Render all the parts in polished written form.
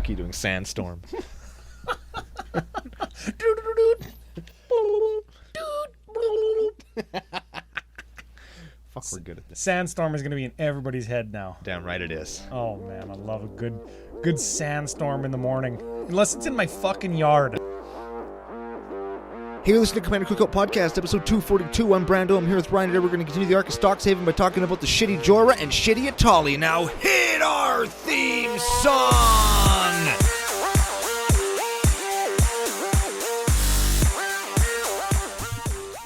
turkey doing Sandstorm. Fuck, we're good at this. Sandstorm is going to be in everybody's head now. Damn right it is. Oh man, I love a good sandstorm in the morning. Unless it's in my fucking yard. Hey, listen to Commander Cookout Podcast, episode 242. I'm Brando. I'm here with Ryan. Today we're going to continue the Arc of Strixhaven by talking about the shitty Jorah and shitty Atali. Now hit our theme song!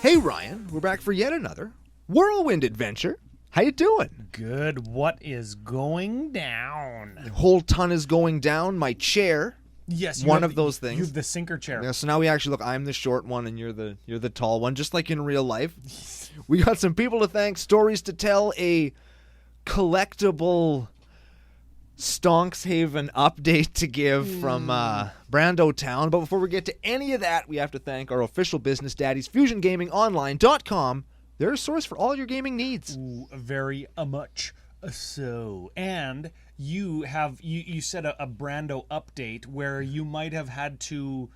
Hey, Ryan. We're back for yet another whirlwind adventure. How you doing? Good. What is going down? The whole ton is going down. My chair. Yes, one of those things. You have the sinker chair. Yeah, so now we actually look. I'm the short one, and you're the tall one, just like in real life. We got some people to thank, stories to tell, a collectible Strixhaven update to give from Brando Town. But before we get to any of that, we have to thank our official business daddies, FusionGamingOnline.com. They're a source for all your gaming needs. Ooh, very much so. And you said a Brando update where you might have had to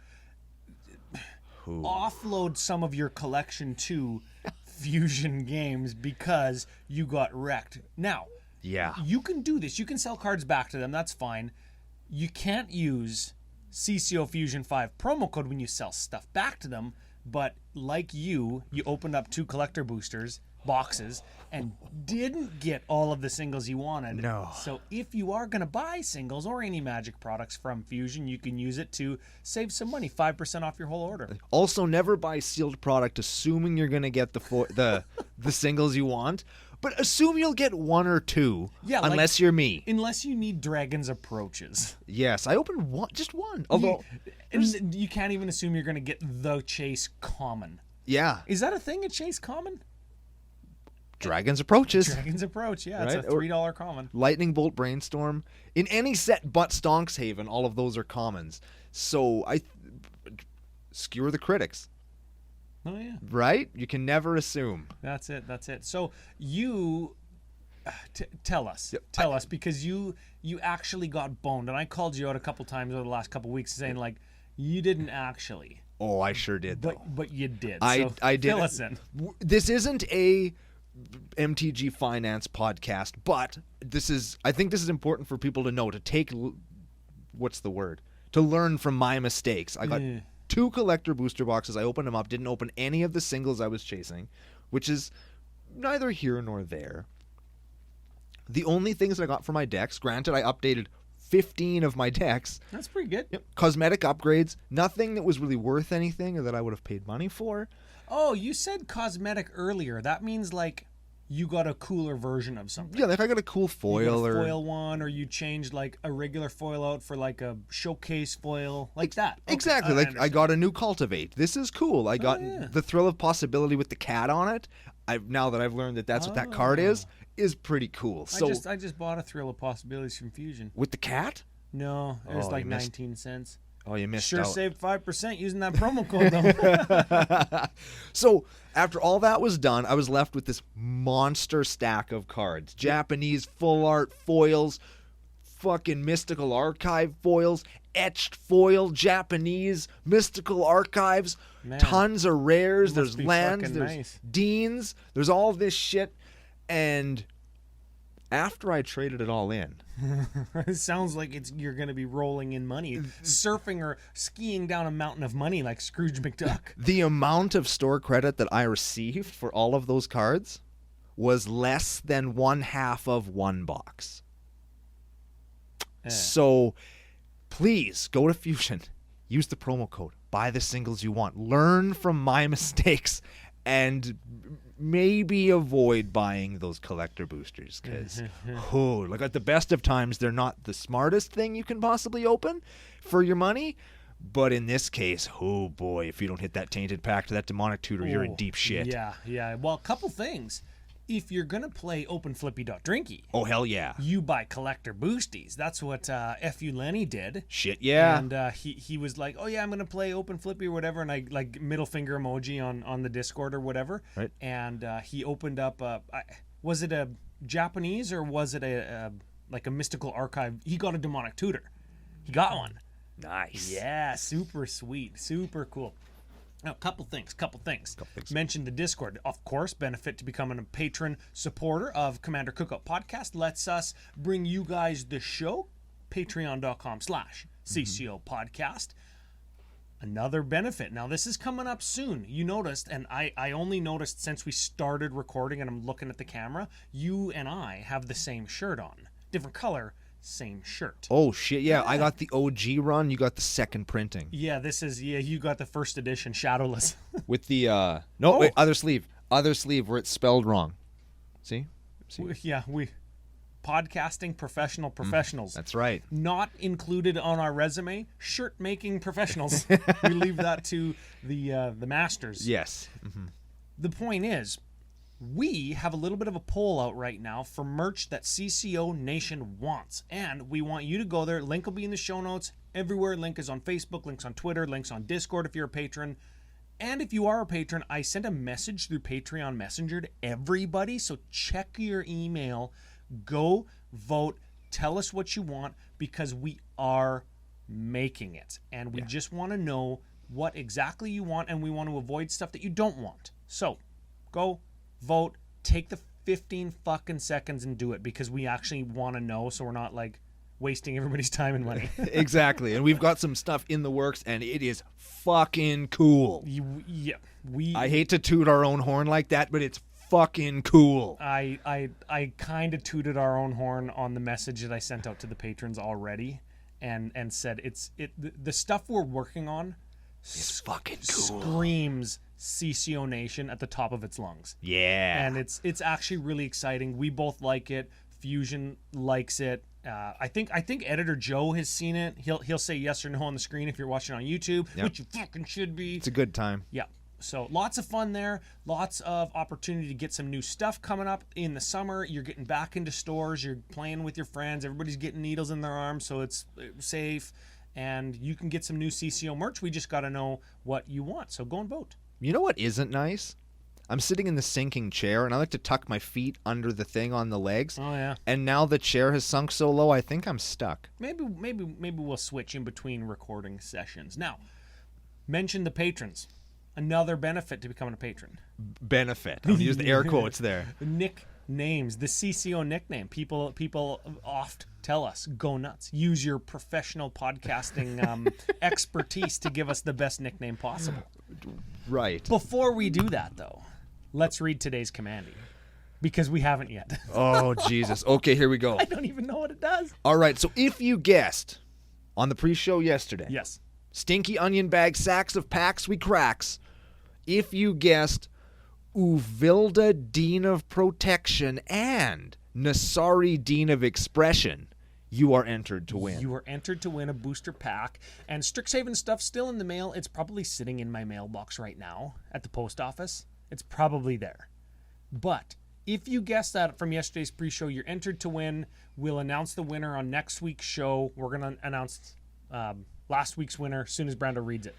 offload some of your collection to Fusion Games because you got wrecked. Now, yeah, you can do this. You can sell cards back to them. That's fine. You can't use CCO Fusion 5 promo code when you sell stuff back to them. But like you opened up 2 collector boosters boxes and didn't get all of the singles you wanted. No. So if you are going to buy singles or any Magic products from Fusion, you can use it to save some money, 5% off your whole order. Also, never buy sealed product assuming you're going to get the singles you want. But assume you'll get 1 or 2, unless you're me. Unless you need Dragon's Approaches. Yes, I opened just one. Although you can't even assume you're going to get the Chase Common. Yeah. Is that a thing, a Chase Common? Dragon's Approaches. Dragon's Approach, yeah. It's right? a $3 common. Lightning Bolt Brainstorm. In any set but Strixhaven, all of those are commons. So skewer the critics. Oh, yeah. Right? You can never assume. That's it. So you tell us, because you actually got boned, and I called you out a couple times over the last couple weeks saying like you didn't actually. Oh, I sure did. But you did. I did. Fill us in. This isn't a MtG finance podcast, but I think this is important for people to know, to take, what's the word? To learn from my mistakes. I got 2 collector booster boxes. I opened them up, didn't open any of the singles I was chasing, which is neither here nor there. The only things I got for my decks, granted I updated 15 of my decks. That's pretty good. Yep. Cosmetic upgrades, nothing that was really worth anything or that I would have paid money for. Oh, you said cosmetic earlier. That means like you got a cooler version of something. Yeah, like I got a cool foil one, or you changed like a regular foil out for like a showcase foil, like that. Okay. Exactly. Like I got a new Cultivate. This is cool. I got the Thrill of Possibility with the cat on it. Now that I've learned that that's what that card is pretty cool. So I just bought a Thrill of Possibilities from Fusion. With the cat? No, it was like 19 cents. Oh, you missed out. Sure saved 5% using that promo code, though. So, after all that was done, I was left with this monster stack of cards. Japanese full art foils, fucking Mystical Archive foils, etched foil, Japanese Mystical Archives, tons of rares, there's lands, there's Deans, there's all this shit. And after I traded it all in, it sounds like you're going to be rolling in money, surfing or skiing down a mountain of money like Scrooge McDuck. The amount of store credit that I received for all of those cards was less than 1/2 of one box. So please go to Fusion, use the promo code, buy the singles you want, learn from my mistakes, and maybe avoid buying those collector boosters, because like at the best of times they're not the smartest thing you can possibly open for your money, but in this case, oh boy, if you don't hit that tainted pact to that demonic tutor, you're in deep shit. Yeah. Well, a couple things. If you're gonna play OpenFlippy.Drinky, oh hell yeah, you buy collector boosties. That's what F.U. Lenny did. Shit yeah. And he was like, oh yeah, I'm gonna play OpenFlippy or whatever, and I like middle finger emoji on the Discord or whatever. Right. And he opened up. Was it a Japanese or was it a like a Mystical Archive? He got a demonic tutor. He got one. Nice. Yeah, super sweet. Super cool. Now, couple things. Mentioned the Discord. Of course, benefit to becoming a patron supporter of Commander Cookout Podcast. Lets us bring you guys the show. Patreon.com/CCO Podcast. Another benefit. Now, this is coming up soon. You noticed, and I only noticed since we started recording, and I'm looking at the camera, you and I have the same shirt on. Different color, same shirt. Oh, shit. Yeah, I got the OG run. You got the second printing. Yeah, you got the first edition, shadowless. With the, wait, other sleeve where it's spelled wrong. See? We podcasting professionals. That's right. Not included on our resume, shirt making professionals. We leave that to the masters. Yes. Mm-hmm. The point is, we have a little bit of a poll out right now for merch that CCO Nation wants, and we want you to go there. Link will be in the show notes everywhere. Link is on Facebook, links on Twitter, links on Discord if you're a patron. And if you are a patron, I send a message through Patreon Messenger to everybody, so check your email. Go vote. Tell us what you want, because we are making it. And we just want to know what exactly you want, and we want to avoid stuff that you don't want. So go vote. Take the 15 fucking seconds and do it, because we actually want to know, so we're not like wasting everybody's time and money. Exactly. And we've got some stuff in the works, and it is fucking cool. I hate to toot our own horn like that, but it's fucking cool. I kind of tooted our own horn on the message that I sent out to the patrons already, and said the stuff we're working on is fucking cool. Screams CCO Nation at the top of its lungs. Yeah. And it's actually really exciting. We both like it. Fusion likes it. I think Editor Joe has seen it. He'll say yes or no on the screen if you're watching on YouTube, which you fucking should be. It's a good time. Yeah. So lots of fun there, lots of opportunity to get some new stuff coming up in the summer. You're getting back into stores, you're playing with your friends, everybody's getting needles in their arms, so it's safe, and you can get some new CCO merch. We just got to know what you want, so go and vote. You know what isn't nice? I'm sitting in the sinking chair, and I like to tuck my feet under the thing on the legs. Oh, yeah. And now the chair has sunk so low, I think I'm stuck. Maybe we'll switch in between recording sessions. Now, mention the patrons. Another benefit to becoming a patron. Benefit. I'm going to use the air quotes there. Nicknames. The CCO nickname. People oft tell us, go nuts. Use your professional podcasting expertise to give us the best nickname possible. Right. Before we do that, though, let's read today's commandee, because we haven't yet. Oh, Jesus. Okay, here we go. I don't even know what it does. All right, so if you guessed on the pre-show yesterday. Yes. Stinky onion bag sacks of packs we cracks. If you guessed Uvila, Dean of Protection, and Nassari, Dean of Expression, you are entered to win. You are entered to win a booster pack. And Strixhaven stuff still in the mail. It's probably sitting in my mailbox right now at the post office. It's probably there. But if you guessed that from yesterday's pre-show, you're entered to win. We'll announce the winner on next week's show. We're going to announce last week's winner as soon as Brando reads it.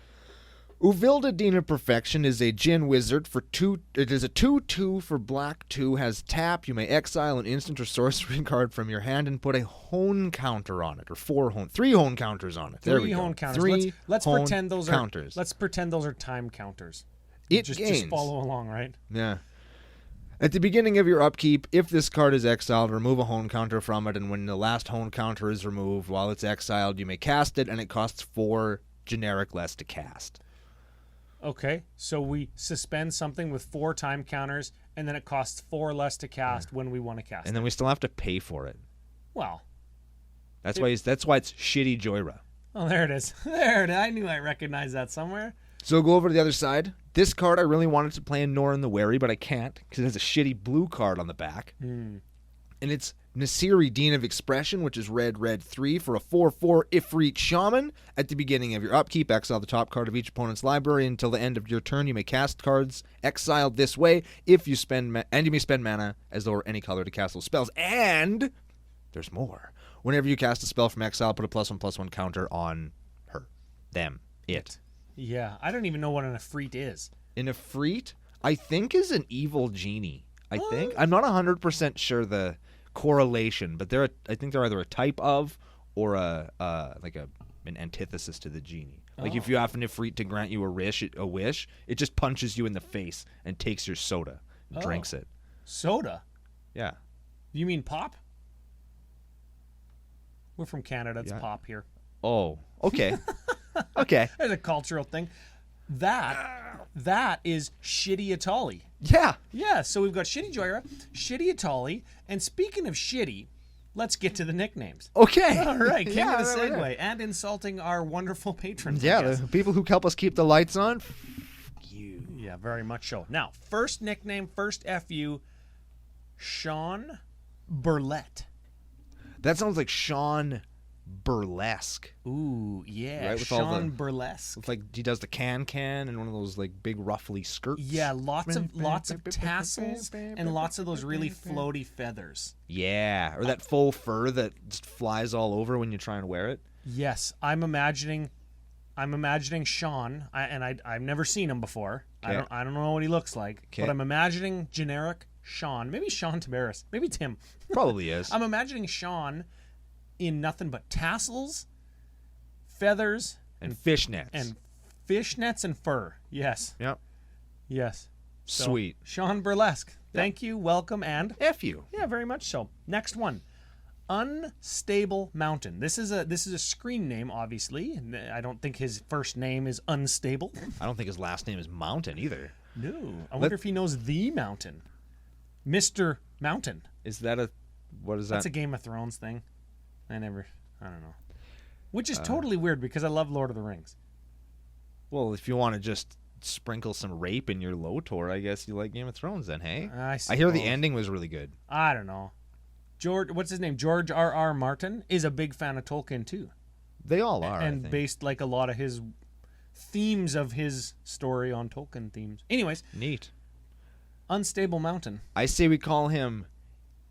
Uvila, Dean of Perfection is a Djinn wizard for 2. It is a 2/2 for black 2. Has tap. You may exile an instant or sorcery card from your hand and put a hone counter on it, or 3 hone counters on it. There we go. 3 hone counters. 3 let's hone pretend those counters. Let's pretend those are time counters. Just follow along, right? Yeah. At the beginning of your upkeep, if this card is exiled, remove a hone counter from it, and when the last hone counter is removed while it's exiled, you may cast it, and it costs 4 generic less to cast. Okay, so we suspend something with 4 time counters, and then it costs 4 less to cast when we want to cast and then we still have to pay for it. Well, that's why it's shitty Joyra. Oh, there it is. There it is. I knew I recognized that somewhere. So go over to the other side. This card I really wanted to play in Norin the Wary, but I can't because it has a shitty blue card on the back. And it's Nassari, Dean of Expression, which is red 3 for a 4/4 Ifrit Shaman. At the beginning of your upkeep, exile the top card of each opponent's library until the end of your turn. You may cast cards exiled this way if you spend and you may spend mana as though any color to cast those spells. And there's more. Whenever you cast a spell from exile, put a +1/+1 counter on her, them, it. Yeah, I don't even know what an Ifrit is. An Ifrit, I think, is an evil genie. I think. I'm not 100% sure the correlation, but I think they're either a type of or an antithesis to the genie. Like if you have an Ifrit to grant you a wish, it just punches you in the face and takes your soda and drinks it. Soda? Yeah. You mean pop? We're from Canada. It's pop here. Oh, okay. Okay. It's a cultural thing. That is Shitty Atali. Yeah. Yeah, so we've got Shitty Joyra, Shitty Atali, and speaking of shitty, let's get to the nicknames. Okay. All right, came Yeah, with a right, segue right. and insulting our wonderful patrons. I Yeah, guess. the people who help us keep the lights on. You. Yeah, very much so. Now, first nickname, first FU, Sean Burlette. That sounds like Sean Burlesque. Ooh, yeah, Right, with all Sean the- Burlesque. It's like he does the can and one of those like big ruffly skirts. Yeah, lots of tassels and lots of those really floaty feathers. Yeah, or that faux fur that just flies all over when you try and wear it. Yes, I'm imagining Sean, I've never seen him before. Okay. I don't know what he looks like, Okay. but I'm imagining generic Sean, maybe Sean Tabaris, maybe Tim. Probably is. I'm imagining Sean in nothing but tassels, feathers, and fishnets. and fishnets and fur. Yes, Yep. yes. So, Sweet. Sean Burlesque. Thank you, welcome, and F you. yeah, very much so. Next one. Unstable Mountain. This is a screen name, obviously. And I don't think his first name is Unstable. I don't think his last name is Mountain either. No. I wonder if he knows the Mountain. Mr. Mountain. Is that what is that? That's a Game of Thrones thing. I don't know. Which is totally weird because I love Lord of the Rings. Well, if you want to just sprinkle some rape in your LOTOR, I guess you like Game of Thrones then, hey? I hear the suppose. ending was really good. I don't know. What's his name? George R.R. Martin is a big fan of Tolkien too. They all are, I And think. based like a lot of his themes of his story on Tolkien themes. Anyways, Neat. Unstable Mountain. I say we call him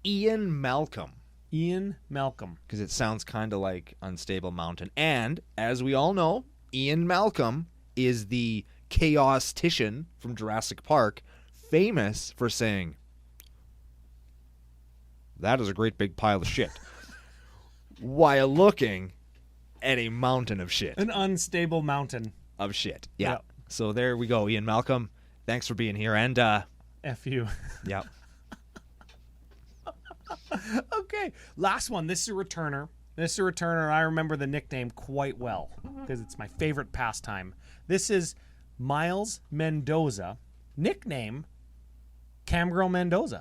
Ian Malcolm Ian Malcolm. because it sounds kind of like Unstable Mountain. And as we all know, Ian Malcolm is the chaos-tician from Jurassic Park, famous for saying, "That is a great big pile of shit," while looking at a mountain of shit. An unstable mountain. Of shit. Yeah. Yeah. So there we go, Ian Malcolm. Thanks for being here. And, F you. yeah. Okay, last one. This is a returner. I remember the nickname quite well because it's my favorite pastime. This is Miles Mendoza. Nickname, Camgirl Mendoza.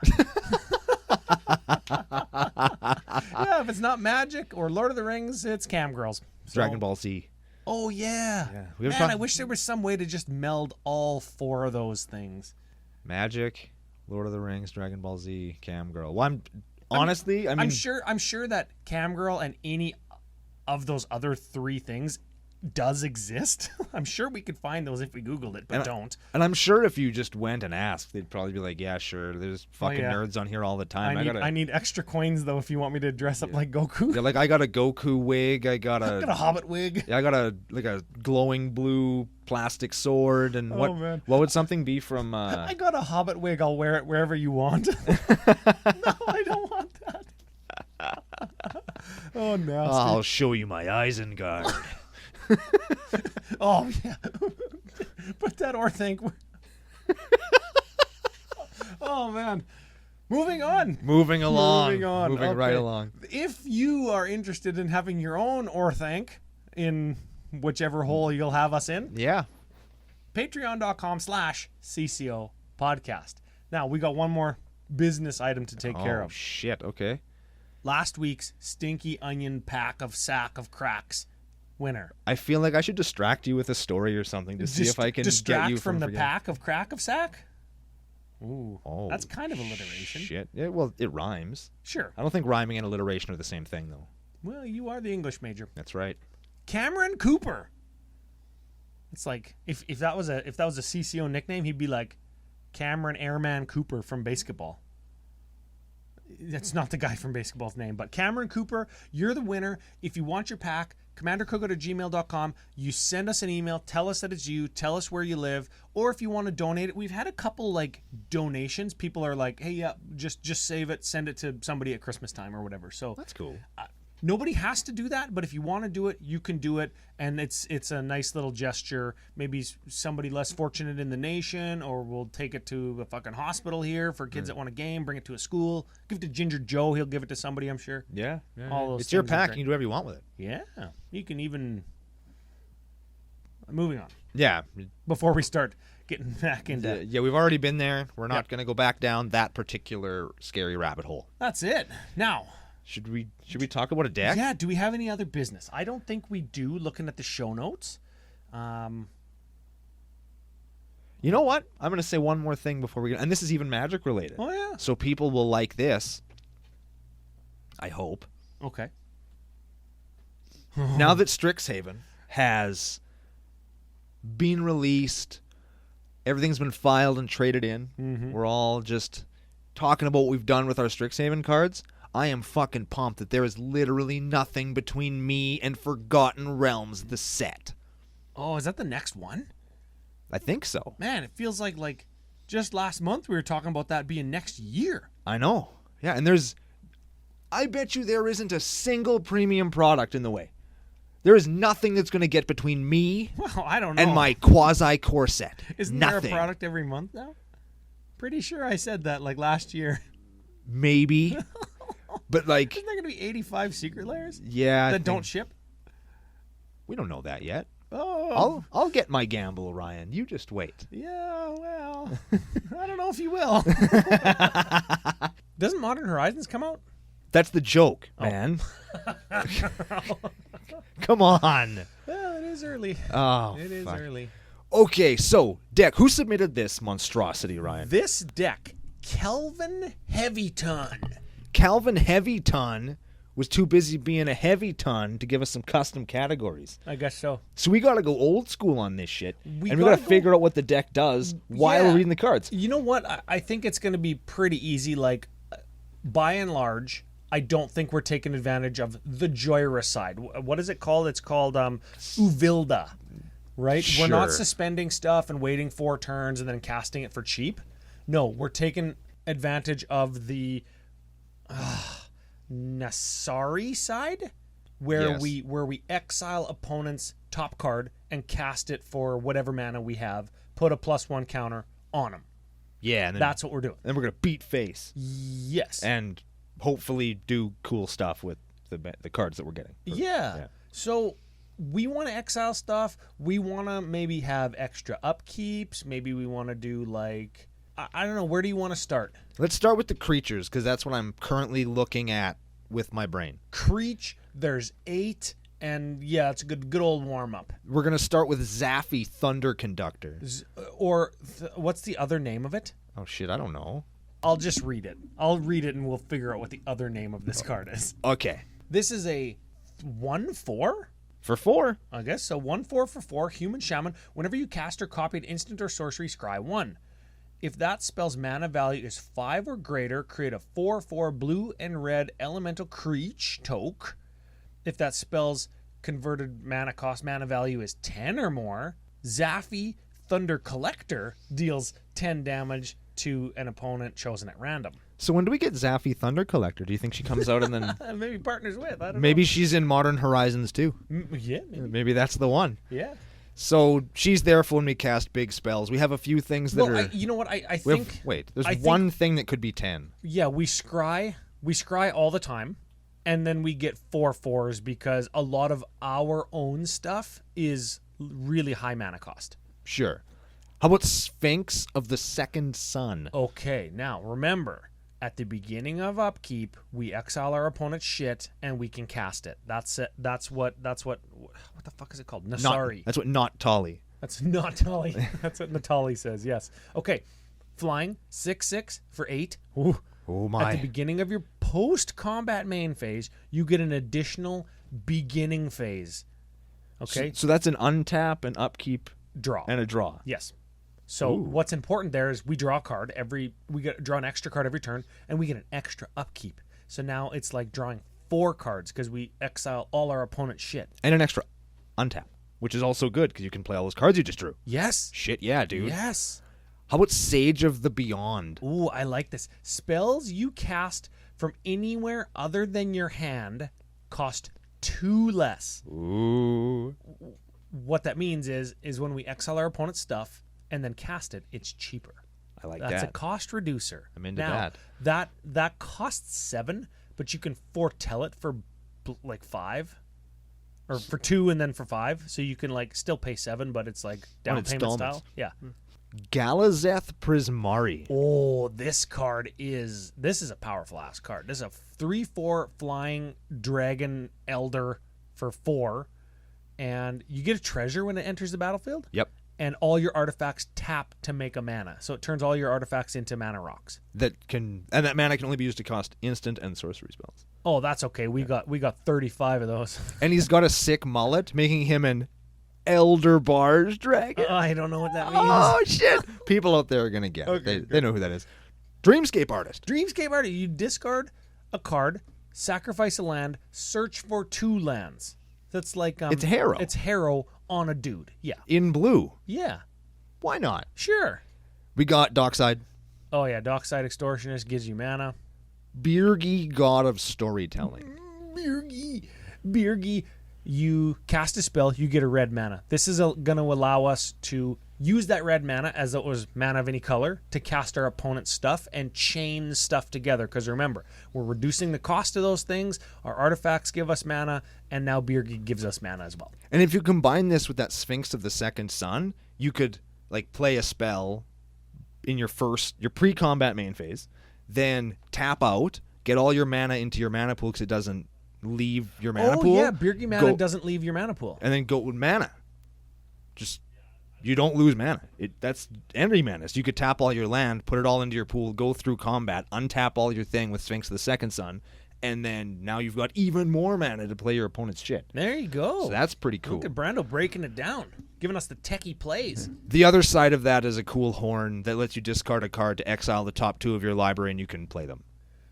Yeah, if it's not Magic or Lord of the Rings, it's Camgirls. So- Dragon Ball Z. Oh, yeah. We were Man, talking- I wish there was some way to just meld all four of those things. Magic, Lord of the Rings, Dragon Ball Z, Cam Girl. Well, honestly, I mean, I'm sure that Camgirl and any of those other three things does exist. I'm sure we could find those if we Googled it, but don't. and I'm sure if you just went and asked, they'd probably be like, "Yeah, sure." There's fucking yeah. nerds on here all the time. I need extra coins though if you want me to dress up like Goku. Yeah, like I got a Goku wig. I got I got a Hobbit wig. Yeah, I got a glowing blue plastic sword. And Oh, man. what would something be from? I got a Hobbit wig. I'll wear it wherever you want. No, I don't want that. Oh, nasty. I'll show you my Isengard. Oh, yeah. Put that or think. Oh, man. Moving on. Moving along. Moving right Okay. along. If you are interested in having your own Orthanc in whichever hole you'll have us in, Yeah. patreon.com/CCO Podcast. Now, we got one more business item to take care Oh of. shit. Okay. Last week's Stinky Onion sack of cracks winner. I feel like I should distract you with a story or something to see if I can distract get you from the forgetting. pack of crack of sack. Ooh, Oh, that's kind of alliteration. Shit. Yeah, well, it rhymes. Sure. I don't think rhyming and alliteration are the same thing, though. Well, you are the English major. That's right. Cameron Cooper. It's like if that was a CCO nickname, he'd be like Cameron Airman Cooper from basketball. That's not the guy from basketball's name, but Cameron Cooper, you're the winner. If you want your pack, commandercookout@gmail.com. You send us an email, tell us that it's you, tell us where you live, or if you want to donate it. We've had a couple like donations. People are like, hey, yeah, just save it, send it to somebody at Christmas time or whatever. So That's cool. Nobody has to do that, but if you want to do it, you can do it, and it's a nice little gesture. Maybe somebody less fortunate in the nation, or we'll take it to a fucking hospital here for kids that want a game, bring it to a school, give it to Ginger Joe, he'll give it to somebody, I'm sure. Yeah. All those it's your things are pack. great. You can do whatever you want with it. Yeah, you can even... Moving on. Yeah. Before we start getting back into... Yeah, we've already been there. We're not going to go back down that particular scary rabbit hole. That's it. Now... Should we talk about a deck? Yeah, do we have any other business? I don't think we do, looking at the show notes. You know what? I'm going to say one more thing before we get... And this is even Magic related. Oh, yeah. So people will like this. I hope. Okay. Now that Strixhaven has been released, everything's been filed and traded in, we're all just talking about what we've done with our Strixhaven cards, I am fucking pumped that there is literally nothing between me and Forgotten Realms, the set. Oh, is that the next one? I think so. Man, it feels like just last month we were talking about that being next year. I know. Yeah, and I bet you there isn't a single premium product in the way. There is nothing that's going to get between me Well, I don't know. and my quasi-core set. Isn't nothing. there a product every month now? Pretty sure I said that like last year. Maybe. But like... Isn't there going to be 85 secret layers? Yeah. That don't ship? We don't know that yet. Oh. I'll get my gamble, Ryan. You just wait. Yeah, well, I don't know if you will. Doesn't Modern Horizons come out? That's the joke, man. Come on. Well, it is early. Oh, It is fuck. early. Okay, so, deck. Who submitted this monstrosity, Ryan? This deck, Kelvin Heavyton. Calvin Heavyton was too busy being a heavy ton to give us some custom categories. I guess so. So we got to go old school on this shit. We and we got to gotta figure out what the deck does while we're reading the cards. You know what? I think it's going to be pretty easy. Like, by and large, I don't think we're taking advantage of the Joyra side. What is it called? It's called Uvila, right? Sure. We're not suspending stuff and waiting 4 turns and then casting it for cheap. No, we're taking advantage of the Nassari side, where Yes. we exile opponent's top card and cast it for whatever mana we have, put a +1 counter on them. Yeah, and then, That's what we're doing. then we're going to beat face Yes. and hopefully do cool stuff with the cards that we're getting. Yeah. So we want to exile stuff. We want to maybe have extra upkeeps. Maybe we want to do like, I don't know. Where do you want to start? Let's start with the creatures, because that's what I'm currently looking at with my brain. Creech, there's 8, and yeah, it's a good old warm-up. We're going to start with Zaffy Thunder Conductor. What's the other name of it? Oh, shit, I don't know. I'll just read it. I'll read it and we'll figure out what the other name of this card is. Okay. This is a 1/4? For 4. I guess so. 1/4 for 4, Human Shaman. Whenever you cast or copy an instant or sorcery, scry 1. If that spell's mana value is 5 or greater, create a 4/4 blue and red elemental creature toke. If that spell's converted mana value is 10 or more, Zaffy Thunder Collector deals 10 damage to an opponent chosen at random. So when do we get Zaffy Thunder Collector? Do you think she comes out and then... Maybe partners with. I don't know. Maybe she's in Modern Horizons too. Yeah, maybe. Maybe that's the one. Yeah. So she's there for when we cast big spells. We have a few things that are... you know what? I we have- think... wait, there's I think- one thing that could be 10. Yeah, we scry all the time, and then we get 4/4s because a lot of our own stuff is really high mana cost. Sure. How about Sphinx of the Second Sun? Okay, now remember, at the beginning of upkeep, we exile our opponent's shit and we can cast it. That's it. What the fuck is it called? Nassari. That's what not Tolly. That's not Natali. That's what Natali says. Yes. Okay. Flying 6/6 for 8. Ooh. Oh At my. the beginning of your post-combat main phase, you get an additional beginning phase. Okay? So that's an untap, an upkeep, Draw. and a draw. Yes. So Ooh. what's important there is we draw a card draw an extra card every turn, and we get an extra upkeep. So now it's like drawing 4 cards because we exile all our opponent's shit. And an extra untap, which is also good because you can play all those cards you just drew. Yes. Shit, yeah, dude. Yes. How about Sage of the Beyond? Ooh, I like this. Spells you cast from anywhere other than your hand cost 2 less. Ooh. What that means is when we exile our opponent's stuff and then cast it, it's cheaper. I like That's that. a cost reducer. I'm into now, that. That costs 7, but you can foretell it for like 5. Or for 2 and then for 5. So you can like still pay 7, but it's like down payment style. Yeah. Galazeth Prismari. Oh, this is a powerful ass card. This is a 3/4 flying dragon elder for 4. And you get a treasure when it enters the battlefield. Yep. And all your artifacts tap to make a mana. So it turns all your artifacts into mana rocks. That mana can only be used to cost instant and sorcery spells. Oh, that's okay. We got 35 of those. And he's got a sick mullet, making him an Elder Barge Dragon. I don't know what that means. Oh shit! People out there are gonna get it. They know who that is. Dreamscape Artist. Dreamscape Artist. You discard a card, sacrifice a land, search for 2 lands. That's like it's Harrow. It's Harrow on a dude. Yeah. In blue. Yeah. Why not? Sure. We got Dockside. Oh yeah, Dockside Extortionist gives you mana. Birgi, God of Storytelling. Birgi, you cast a spell, you get a red mana. This is going to allow us to use that red mana as it was mana of any color to cast our opponent's stuff and chain stuff together. Because remember, we're reducing the cost of those things. Our artifacts give us mana, and now Birgi gives us mana as well. And if you combine this with that Sphinx of the Second Sun, you could like play a spell in your pre-combat main phase, then tap out, get all your mana into your mana pool because it doesn't leave your mana pool. Oh yeah, Birgi mana doesn't leave your mana pool. And then go with mana. Just you don't lose mana. That's Henry mana. So you could tap all your land, put it all into your pool, go through combat, untap all your thing with Sphinx of the Second Sun, and then now you've got even more mana to play your opponent's shit. There you go. So that's pretty cool. Look at Brando breaking it down, giving us the techie plays. The other side of that is a cool horn that lets you discard a card to exile the top 2 of your library and you can play them.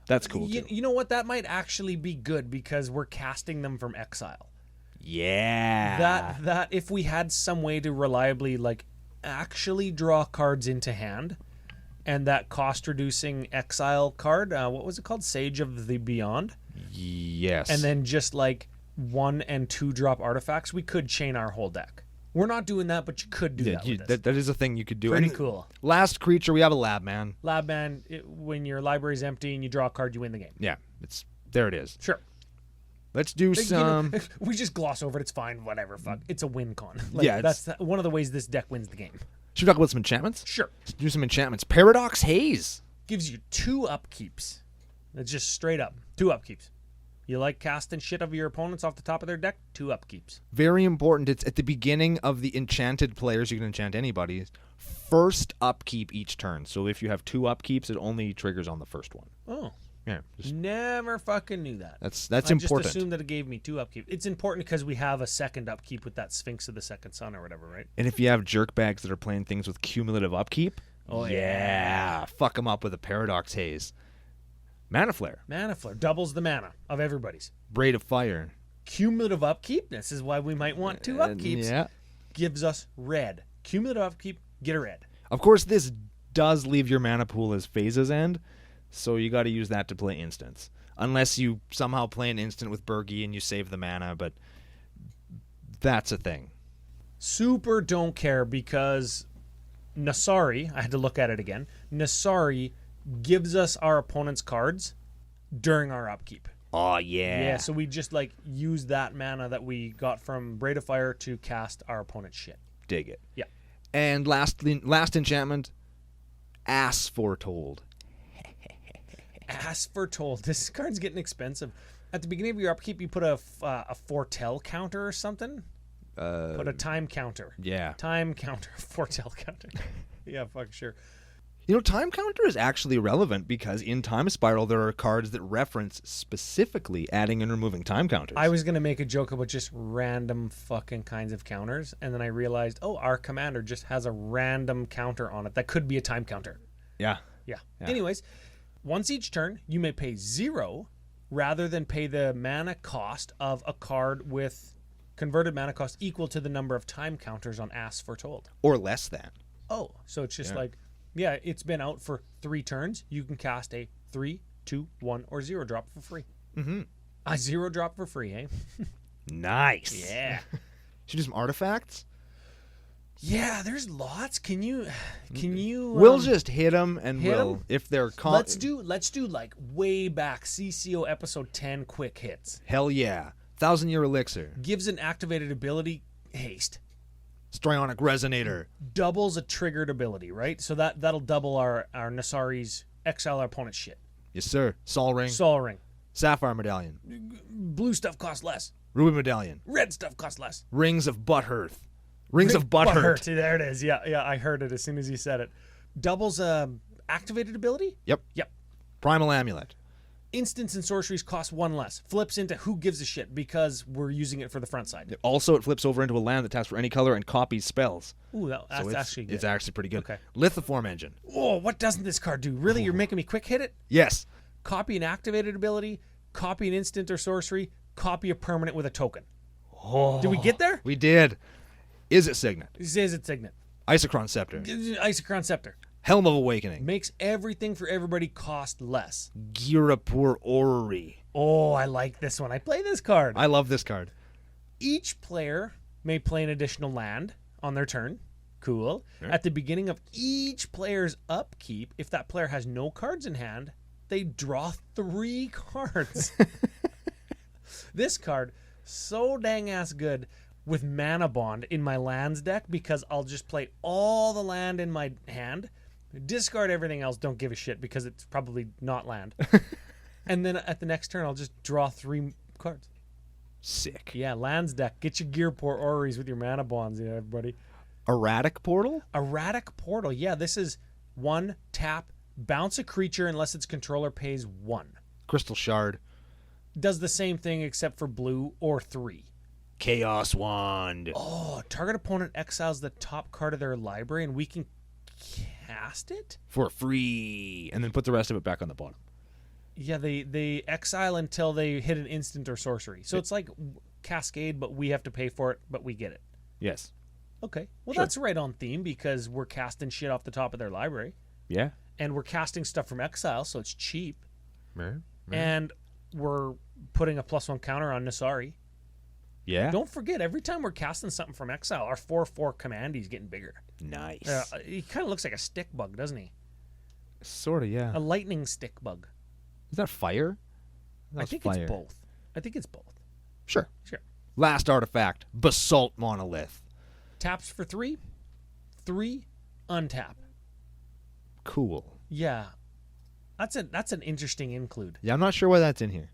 That's cool too. You know what? That might actually be good because we're casting them from exile. Yeah. That if we had some way to reliably like actually draw cards into hand, and that cost reducing exile card, what was it called? Sage of the Beyond. Yes. And then just like 1 and 2 drop artifacts, we could chain our whole deck. We're not doing that, but you could do that with this. That is a thing you could do. Pretty cool. Last creature, we have a Lab Man. Lab Man, when your library's empty and you draw a card, you win the game. Yeah, there it is. Sure. Let's do some... we just gloss over it. It's fine. Whatever. Fuck. It's a win con. That's one of the ways this deck wins the game. Should we talk about some enchantments? Sure. Let's do some enchantments. Paradox Haze. Gives you 2 upkeeps. It's just straight up. 2 upkeeps. You like casting shit of your opponents off the top of their deck? 2 upkeeps. Very important. It's at the beginning of the enchanted players. You can enchant anybody. First upkeep each turn. So if you have 2 upkeeps, it only triggers on the first one. Oh. Yeah. Never fucking knew that. That's I important. just assumed that it gave me 2 upkeep. It's important because we have a second upkeep with that Sphinx of the Second Sun or whatever, right? And if you have jerkbags that are playing things with cumulative upkeep, fuck them up with a Paradox Haze. Mana Flare. Mana Flare doubles the mana of everybody's. Braid of Fire. Cumulative upkeep. This is why we might want 2 upkeeps. Yeah. Gives us red. Cumulative upkeep, get a red. Of course, this does leave your mana pool as phases end, so you got to use that to play instants. Unless you somehow play an instant with Birgi and you save the mana, but that's a thing. Super don't care because Nasarri, I had to look at it again, Nasarri gives us our opponent's cards during our upkeep. Oh, yeah. Yeah, so we just like use that mana that we got from Braid of Fire to cast our opponent's shit. Dig it. Yeah. And last enchantment, Ass Foretold. Ass Foretold. This card's getting expensive. At the beginning of your upkeep, you put a foretell counter or something? Put a time counter. Yeah. Time counter. Foretell counter. Yeah, fuck sure. You know, time counter is actually relevant because in Time Spiral there are cards that reference specifically adding and removing time counters. I was going to make a joke about just random fucking kinds of counters, and then I realized, our commander just has a random counter on it. That could be a time counter. Yeah. Anyways, once each turn, you may pay 0 rather than pay the mana cost of a card with converted mana cost equal to the number of time counters on Ass Foretold. Or less than. Oh, so it's just it's been out for 3 turns. You can cast a 3, 2, 1, or 0 drop for free. Mm-hmm. A 0 drop for free, eh? Nice. Yeah. Should we do some artifacts? Yeah, there's lots. Can you We'll just hit them, and hit we'll 'em? if they're let's do like way back CCO episode 10 quick hits. Hell yeah. 1,000-year elixir. Gives an activated ability haste. Strionic resonator. Doubles a triggered ability, right? So that'll double our Nassari's exile our opponent's shit. Yes, sir. Sol ring. Sol ring. Sapphire medallion. Blue stuff costs less. Ruby medallion. Red stuff costs less. Rings of Butthurt. Rings of Butthurt. There it is. Yeah, I heard it as soon as you said it. Doubles activated ability? Yep. Primal amulet. Instants and sorceries cost 1 less. Flips into who gives a shit because we're using it for the front side. Also, it flips over into a land that taps for any color and copies spells. Ooh, that's actually good. It's actually pretty good. Okay. Lithoform engine. Oh, what doesn't this card do? Really? You're making me quick hit it? Yes. Copy an activated ability, copy an instant or sorcery, copy a permanent with a token. Oh, Did we get there? We did. Is it Signet? Is it Signet? Isochron Scepter. Isochron Scepter. Helm of Awakening. Makes everything for everybody cost less. Girapur Orrery. Oh, I like this one. I play this card. I love this card. Each player may play an additional land on their turn. Cool. Sure. At the beginning of each player's upkeep, if that player has no cards in hand, they draw 3 cards. This card, so dang ass good with Mana Bond in my lands deck because I'll just play all the land in my hand, discard everything else, don't give a shit because it's probably not land. And then at the next turn, I'll just draw 3 cards. Sick. Yeah, lands deck. Get your Gear Port Orreries with your Mana Bonds, everybody. Erratic Portal? Erratic Portal. Yeah, this is 1 tap, bounce a creature unless its controller pays 1. Crystal Shard. Does the same thing except for blue or 3. Chaos Wand. Oh, target opponent exiles the top card of their library and we can cast it? For free. And then put the rest of it back on the bottom. Yeah, they exile until they hit an instant or sorcery. So it's like Cascade, but we have to pay for it, but we get it. Yes. Okay. Well, Sure. that's right on theme because we're casting shit off the top of their library. Yeah. And we're casting stuff from exile, so it's cheap. Right. And we're putting a +1 counter on Nasarri. Yeah. Don't forget, every time we're casting something from exile, our 4/4 commandee's getting bigger. Nice. He kind of looks like a stick bug, doesn't he? Sort of, yeah. A lightning stick bug. Is that fire? I think it's both. Sure. Sure. Last artifact. Basalt Monolith. Taps for 3. 3, untap. Cool. Yeah. That's an interesting include. Yeah, I'm not sure why that's in here.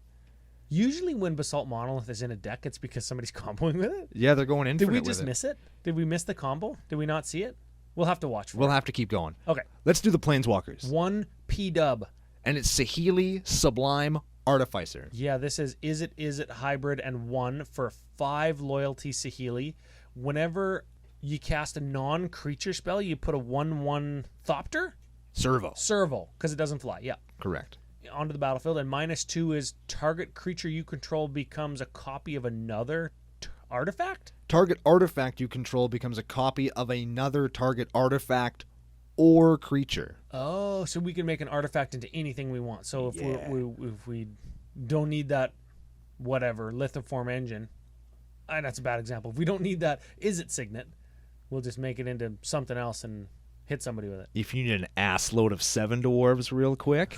Usually when Basalt Monolith is in a deck, it's because somebody's comboing with it. Yeah, they're going infinite Did we with just it. miss it? Did we miss the combo? Did we not see it? We'll have to watch for We'll it. have to keep going. Okay. Let's do the Planeswalkers. 1 P-dub. And it's Saheeli Sublime Artificer. Yeah, this is it hybrid and 1 for 5 loyalty Saheeli. Whenever you cast a non-creature spell, you put a 1/1 Thopter? Servo, because it doesn't fly. Yeah. Correct. Onto the battlefield. And -2 is target creature you control becomes a copy of another artifact? Target artifact you control becomes a copy of another target artifact or creature. Oh, so we can make an artifact into anything we want. So if we don't need that whatever lithoform engine, that's a bad example. If we don't need that, is it Signet? We'll just make it into something else and hit somebody with it. If you need an ass load of 7 dwarves real quick,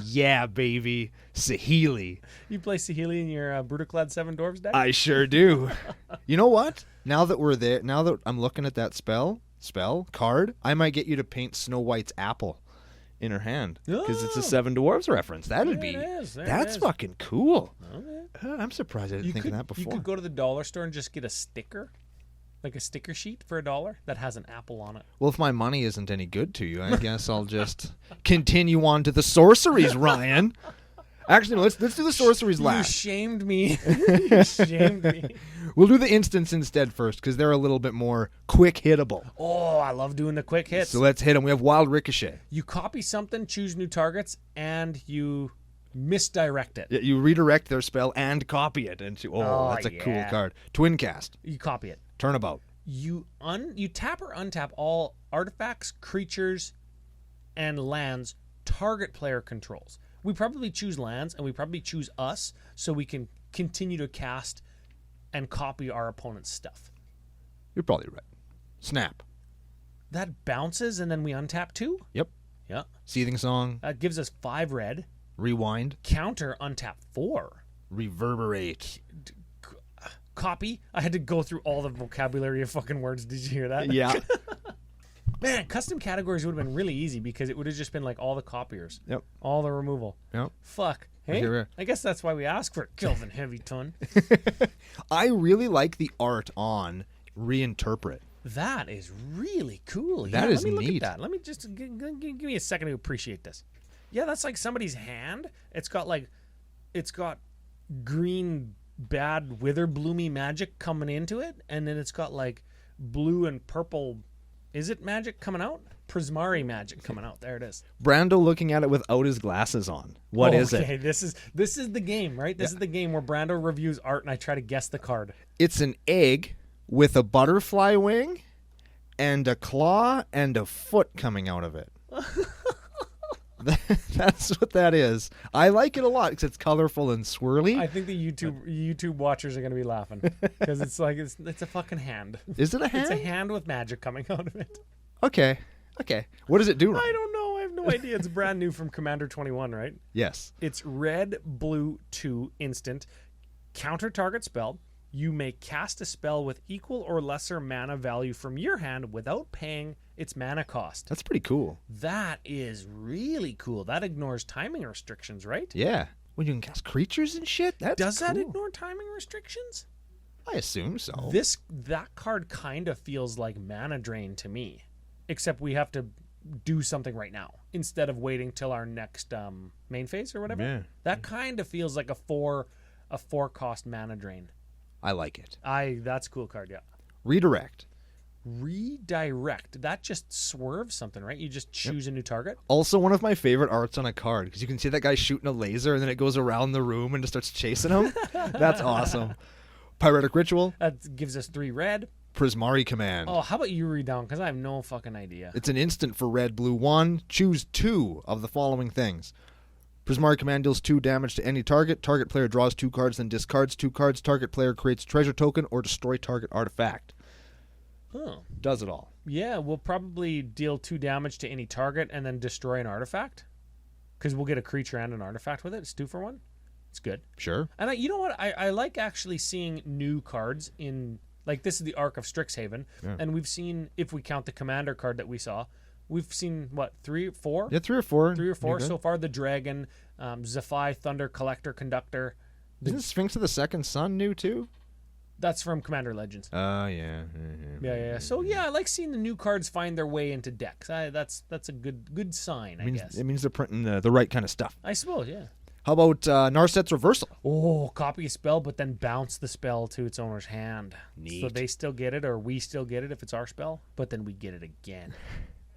yeah, baby, Saheeli. You play Saheeli in your Brutaclad 7 Dwarves deck? I sure do. You know what? Now that we're there, now that I'm looking at that card, I might get you to paint Snow White's apple in her hand because it's a 7 dwarves reference. That's fucking cool. Okay. I'm surprised I didn't think of that before. You could go to the dollar store and just get a sticker, like a sticker sheet for $1 that has an apple on it. Well, if my money isn't any good to you, I guess I'll just continue on to the sorceries, Ryan. Actually, no, let's do the sorceries last. You shamed me. You shamed me. We'll do the instants instead first because they're a little bit more quick hittable. Oh, I love doing the quick hits. So let's hit them. We have Wild Ricochet. You copy something, choose new targets, and you misdirect it. You redirect their spell and copy it. That's a cool card. Twin Cast. You copy it. Turnabout. You tap or untap all artifacts, creatures, and lands target player controls. We probably choose lands, and we probably choose us so we can continue to cast and copy our opponent's stuff. You're probably right. Snap. That bounces, and then we untap 2? Yep. Yeah. Seething Song. That gives us 5 red. Rewind. Counter, untap 4. Reverberate. Copy. I had to go through all the vocabulary of fucking words. Did you hear that? Yeah. Man, custom categories would have been really easy because it would have just been like all the copiers. Yep. All the removal. Yep. Fuck. Hey, Here. I guess that's why we asked for Kelvin Heavyton. I really like the art on Reinterpret. That is really cool. That is let me neat. Look at that. Let me just give me a second to appreciate this. Yeah, that's like somebody's hand. It's got green, bad, wither bloomy magic coming into it, and then it's got like blue and purple. Is it magic coming out? Prismari magic coming out. There it is. Brando looking at it without his glasses on. What is it? Okay, this is the game, right? This is the game where Brando reviews art and I try to guess the card. It's an egg with a butterfly wing and a claw and a foot coming out of it. That's what that is. I like it a lot because it's colorful and swirly. I think the YouTube watchers are going to be laughing because it's like it's a fucking hand. Is it a hand? It's a hand with magic coming out of it. Okay. What does it do? I don't know. I have no idea. It's brand new from Commander 21, right? Yes. It's red, blue, 2 instant. Counter target spell. You may cast a spell with equal or lesser mana value from your hand without paying its mana cost. That's pretty cool. That is really cool. That ignores timing restrictions, right? Yeah. When you can cast creatures and shit, that's Does that cool. ignore timing restrictions? I assume so. That card kind of feels like mana drain to me, except we have to do something right now instead of waiting till our next main phase or whatever. Yeah. That kind of feels like a 4 cost mana drain. I like it. That's a cool card, yeah. Redirect. That just swerves something, right? You just choose a new target. Also one of my favorite arts on a card because you can see that guy shooting a laser and then it goes around the room and just starts chasing him. That's awesome. Pyretic Ritual. That gives us 3 red. Prismari Command. Oh, how about you read down? Because I have no fucking idea. It's an instant for red, blue, 1. Choose 2 of the following things. Prismari Command deals 2 damage to any target. Target player draws 2 cards, then discards 2 cards. Target player creates treasure token or destroy target artifact. Oh. Does it all. Yeah, we'll probably deal 2 damage to any target and then destroy an artifact. Because we'll get a creature and an artifact with it. It's 2 for 1. It's good. Sure. And you know what? I like actually seeing new cards in... Like, this is the Arc of Strixhaven. Yeah. And we've seen, if we count the commander card that we saw, we've seen, what, 3, 4? Yeah, 3 or 4. 3 or 4 so far. The Dragon, Zephi, Thunder, Collector, Conductor. Isn't Sphinx of the Second Sun new, too? That's from Commander Legends. Oh, yeah. Yeah. So, yeah, I like seeing the new cards find their way into decks. That's a good sign, I guess. It means they're printing the right kind of stuff. I suppose, yeah. How about Narset's Reversal? Oh, copy a spell, but then bounce the spell to its owner's hand. Neat. So they still get it, or we still get it if it's our spell, but then we get it again.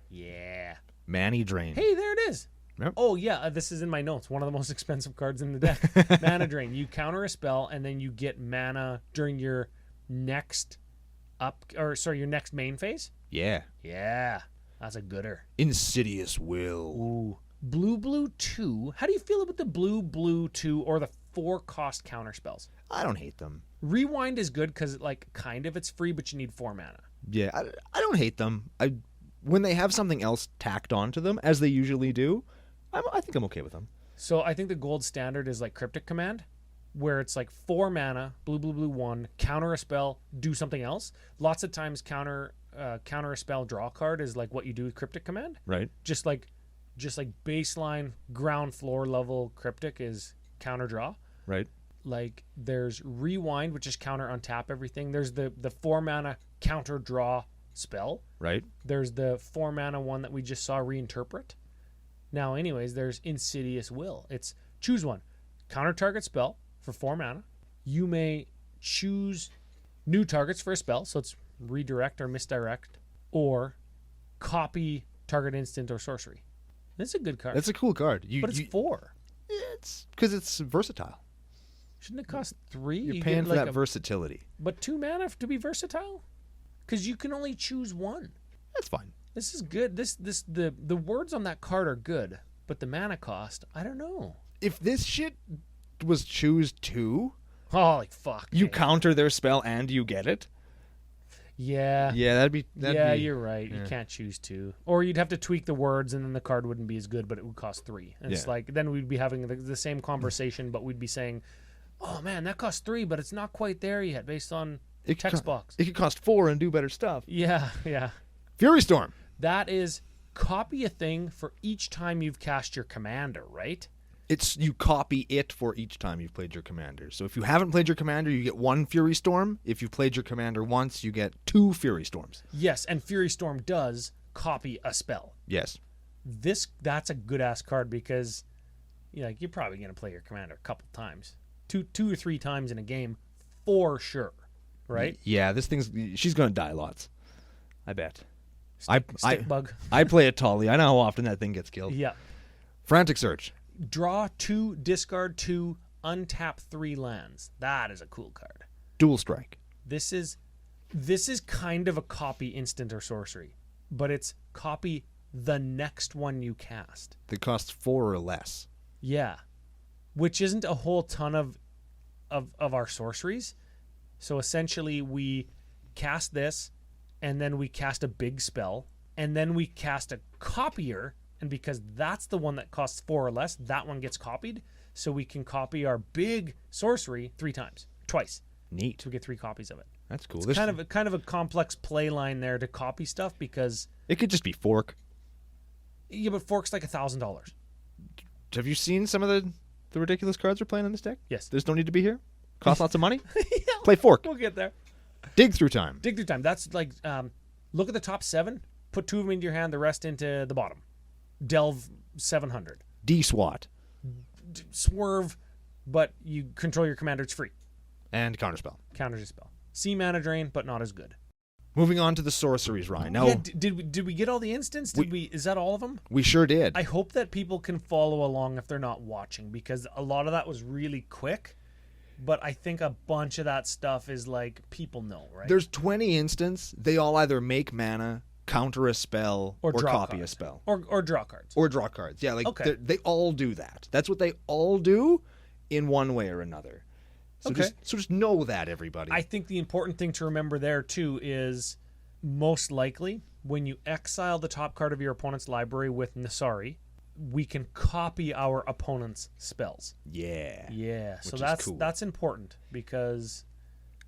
Yeah. Mana Drain. Hey, there it is. Yep. Oh, yeah, this is in my notes. One of the most expensive cards in the deck. Mana Drain. You counter a spell, and then you get mana during your next your next main phase. Yeah. Yeah. That's a gooder. Insidious Will. Ooh. Blue 2. How do you feel about the blue 2 or the 4 cost counter spells? I don't hate them. Rewind is good because it's free, but you need 4 mana. Yeah, I don't hate them. When they have something else tacked onto them, as they usually do, I think I'm okay with them. So I think the gold standard is like Cryptic Command, where it's like 4 mana, blue 1, counter a spell, do something else. Lots of times counter a spell, draw a card is like what you do with Cryptic Command. Right. Just like baseline ground floor level Cryptic is counter draw. Right. Like there's Rewind, which is counter untap everything. There's the 4 mana counter draw spell. Right. There's the 4 mana one that we just saw, Reinterpret. Now, anyways, there's Insidious Will. It's choose one. Counter target spell for 4 mana. You may choose new targets for a spell, so it's redirect or misdirect, or copy target instant or sorcery. That's a good card. That's a cool card. But it's 4. It's because it's versatile. Shouldn't it cost 3? You're paying for that versatility. But 2 mana to be versatile? Because you can only choose 1. That's fine. This is good. The words on that card are good, But the mana cost, I don't know. If this shit was choose 2, Holy fuck. you man. counter their spell and you get it. Yeah. Yeah, that'd be. You're right. You can't choose 2. Or you'd have to tweak the words and then the card wouldn't be as good, but it would cost 3. And it's like, then we'd be having the same conversation, but we'd be saying, oh man, that costs 3, but it's not quite there yet based on text box. It could cost 4 and do better stuff. Yeah. Fury Storm. That is copy a thing for each time you've cast your commander, right? It's you copy it for each time you've played your commander. So if you haven't played your commander, you get 1 Fury Storm. If you've played your commander once, you get 2 Fury Storms. Yes, and Fury Storm does copy a spell. Yes. That's a good ass card because you're probably going to play your commander a couple times. 2 or 3 times in a game for sure, right? Yeah, she's going to die lots. I bet. Stick bug. I play a Tolly. I know how often that thing gets killed. Yeah. Frantic Search. Draw 2, discard 2, untap 3 lands. That is a cool card. Dual Strike. This is kind of a copy instant or sorcery, but it's copy the next one you cast. That costs 4 or less. Yeah. Which isn't a whole ton of our sorceries. So essentially we cast this, and then we cast a big spell, and then we cast a copier, and because that's the one that costs 4 or less, that one gets copied. So we can copy our big sorcery 3 times. Twice. Neat. So we get 3 copies of it. That's cool. It's kind of a complex play line there to copy stuff because... It could just be Fork. Yeah, but Fork's like $1,000. Have you seen some of the ridiculous cards we're playing in this deck? Yes. There's no need to be here? Cost lots of money? Yeah, Play Fork. we'll get there. Dig Through Time. Dig Through Time. That's like, look at the top 7, put 2 of them into your hand, the rest into the bottom. Delve 700. D-Swat. Swerve, but you control your commander, it's free. And Counterspell. Counters your spell. See mana drain, but not as good. Moving on to the sorceries, Ryan. Now, Yeah, did we get all the instants? Is that all of them? we sure did. I hope that people can follow along if they're not watching, because a lot of that was really quick. But I think a bunch of that stuff is like people know, right? There's 20 instants. They all either make mana, counter a spell, or draw copy cards. a spell. Or draw cards. Or draw cards. Yeah, like Okay. they all do that. That's what they all do in one way or another. So Okay. just know that, everybody. I think the important thing to remember there too is most likely when you exile the top card of your opponent's library with Nasarri, we can copy our opponent's spells. Yeah. Yeah, so Which is cool. that's important because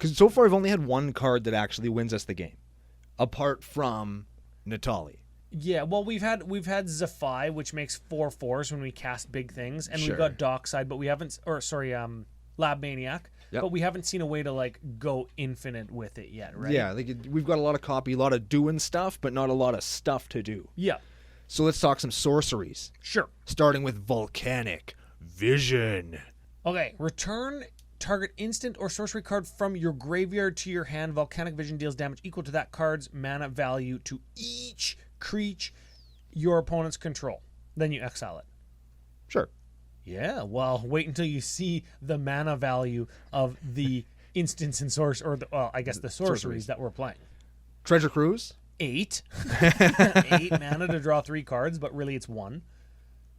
so far I've only had one card that actually wins us the game, apart from Natali. yeah, well we've had Zephi, which makes 4/4s when we cast big things, and Sure. we've got Dockside, but we haven't Lab Maniac, Yep. but we haven't seen a way to like go infinite with it yet, right? Yeah, we've got a lot of copy, a lot of doing stuff, but not a lot of stuff to do. Yeah, So let's talk some sorceries, sure. starting with Volcanic Vision. Okay, return target instant or sorcery card from your graveyard to your hand. Volcanic Vision deals damage equal to that card's mana value to each creature your opponents control. Then you exile it. Sure. Yeah, well, wait until you see the mana value of the instants and the sorceries that we're playing. Treasure Cruise. 8. 8 mana to draw 3 cards, but really it's 1.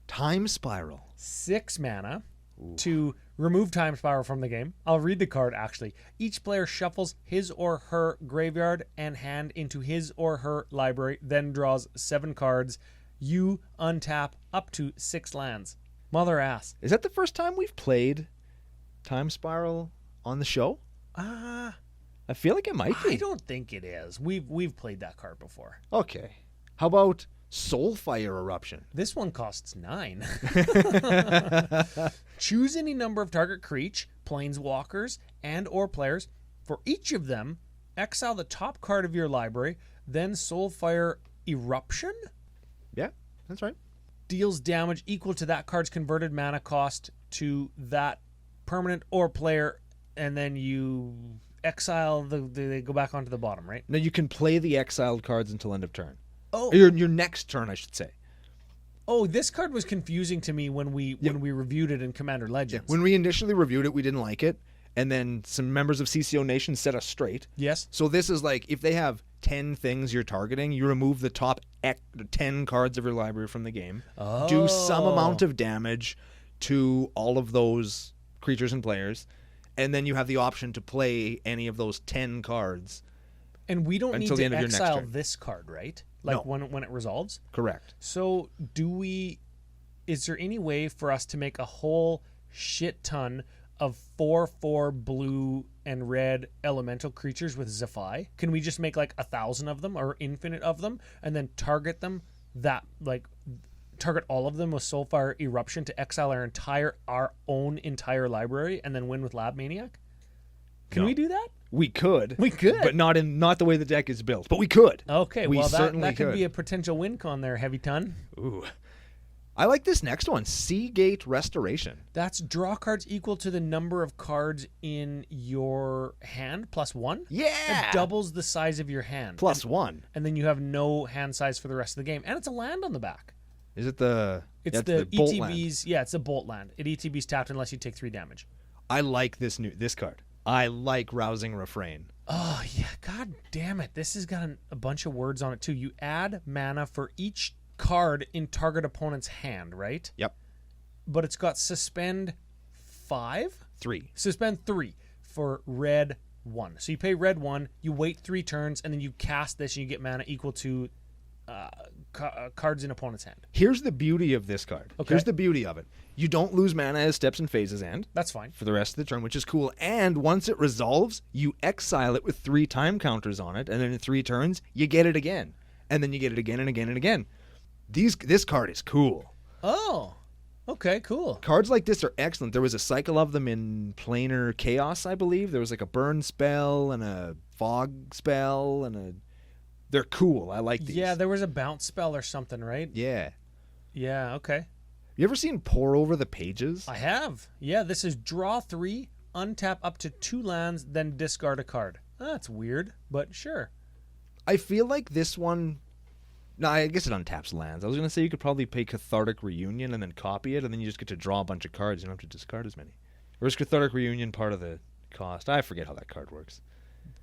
Time Spiral. 6 mana to remove Time Spiral from the game. I'll read the card, actually. Each player shuffles his or her graveyard and hand into his or her library, then draws 7 cards. You untap up to 6 lands. Mother ass. Is that the first time we've played Time Spiral on the show? I feel like it might be. I don't think it is. We've played that card before. Okay. How about Soulfire Eruption? This one costs 9. Choose any number of target creature, planeswalkers, and or players. For each of them, exile the top card of your library, then Soulfire Eruption Yeah, that's right. deals damage equal to that card's converted mana cost to that permanent or player, and then you exile they go back onto the bottom, right? Now you can play the exiled cards until end of turn. Oh, Your next turn, I should say. oh, this card was confusing to me when we reviewed it in Commander Legends. When we initially reviewed it, we didn't like it, and then some members of CCO Nation set us straight. Yes. So this is like if they have 10 things you're targeting, you remove the top 10 cards of your library from the game, do some amount of damage to all of those creatures and players, and then you have the option to play any of those 10 cards. And we don't need until the to end of your next exile turn. this card, right? Like No. when it resolves? Correct. So is there any way for us to make a whole shit ton of 4/4 blue and red elemental creatures with Zephi? Can we just make like 1,000 of them or infinite of them and then target them target all of them with Soulfire Eruption to exile our own entire library and then win with Lab Maniac? Can No. we do that? We could. We could. But not the way the deck is built. But we could. Okay, We well certainly that could could. be a potential win con there, Heavy Ton. Ooh. I like this next one, Seagate Restoration. That's draw cards equal to the number of cards in your hand plus 1. Yeah! It doubles the size of your hand. Plus 1. And then you have no hand size for the rest of the game. And it's a land on the back. Is it the... It's yeah, the Bolt land. ETB's... Yeah, it's a Bolt land. It ETB's tapped unless you take 3 damage. I like this card. I like Rousing Refrain. Oh, yeah. God damn it. This has got a bunch of words on it, too. You add mana for each card in target opponent's hand, right? Yep. But it's got suspend 5? 3. Suspend 3 for red 1. So you pay red 1, you wait 3 turns, and then you cast this and you get mana equal to cards in opponent's hand. Here's the beauty of this card. Okay. Here's the beauty of it. You don't lose mana as steps and phases end That's fine. for the rest of the turn, which is cool. And once it resolves, you exile it with 3 time counters on it, and then in 3 turns, you get it again. And then you get it again and again and again. This card is cool. Oh, okay, cool. Cards like this are excellent. There was a cycle of them in Planar Chaos, I believe. There was like a burn spell and a fog spell and they're cool. I like these. Yeah, there was a bounce spell or something, right? Yeah. Yeah, okay. You ever seen Pour Over the Pages? I have. Yeah, this is draw 3, untap up to 2 lands, then discard a card. That's weird, but sure. I feel like this one... No, I guess it untaps lands. I was going to say you could probably pay Cathartic Reunion and then copy it, and then you just get to draw a bunch of cards. You don't have to discard as many. Or is Cathartic Reunion part of the cost? I forget how that card works.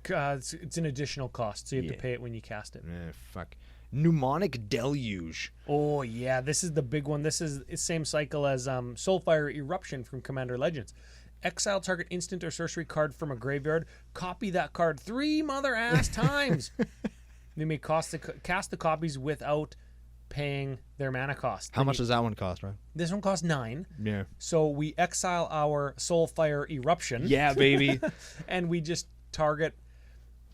It's an additional cost, so you have to pay it when you cast it. Fuck. Mnemonic Deluge. Oh, yeah, this is the big one. This is the same cycle as Soulfire Eruption from Commander Legends. Exile target instant or sorcery card from a graveyard. Copy that card 3 mother-ass times. They may cast the copies without paying their mana cost. How much does that one cost, right? This one costs 9. Yeah. So we exile our Soulfire Eruption. Yeah, baby. And we just target...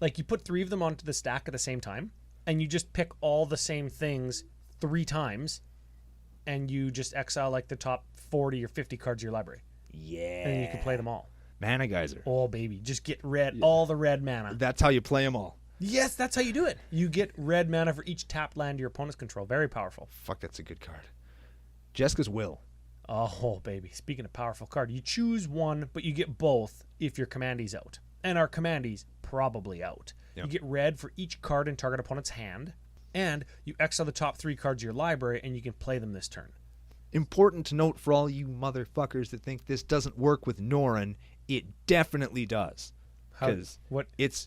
Like, you put 3 of them onto the stack at the same time, and you just pick all the same things 3 times, and you just exile, like, the top 40 or 50 cards of your library. Yeah. And then you can play them all. Mana Geyser. Oh, baby. Just get red, all the red mana. That's how you play them all. Yes, that's how you do it. You get red mana for each tapped land your opponents control. Very powerful. Fuck, that's a good card. Jessica's Will. Oh, baby. Speaking of powerful card, you choose one, but you get both if your commandee's out. And our commandee's probably out. Yep. You get red for each card in target opponent's hand, and you exile the top 3 cards of your library, and you can play them this turn. Important to note for all you motherfuckers that think this doesn't work with Norrin, it definitely does. Because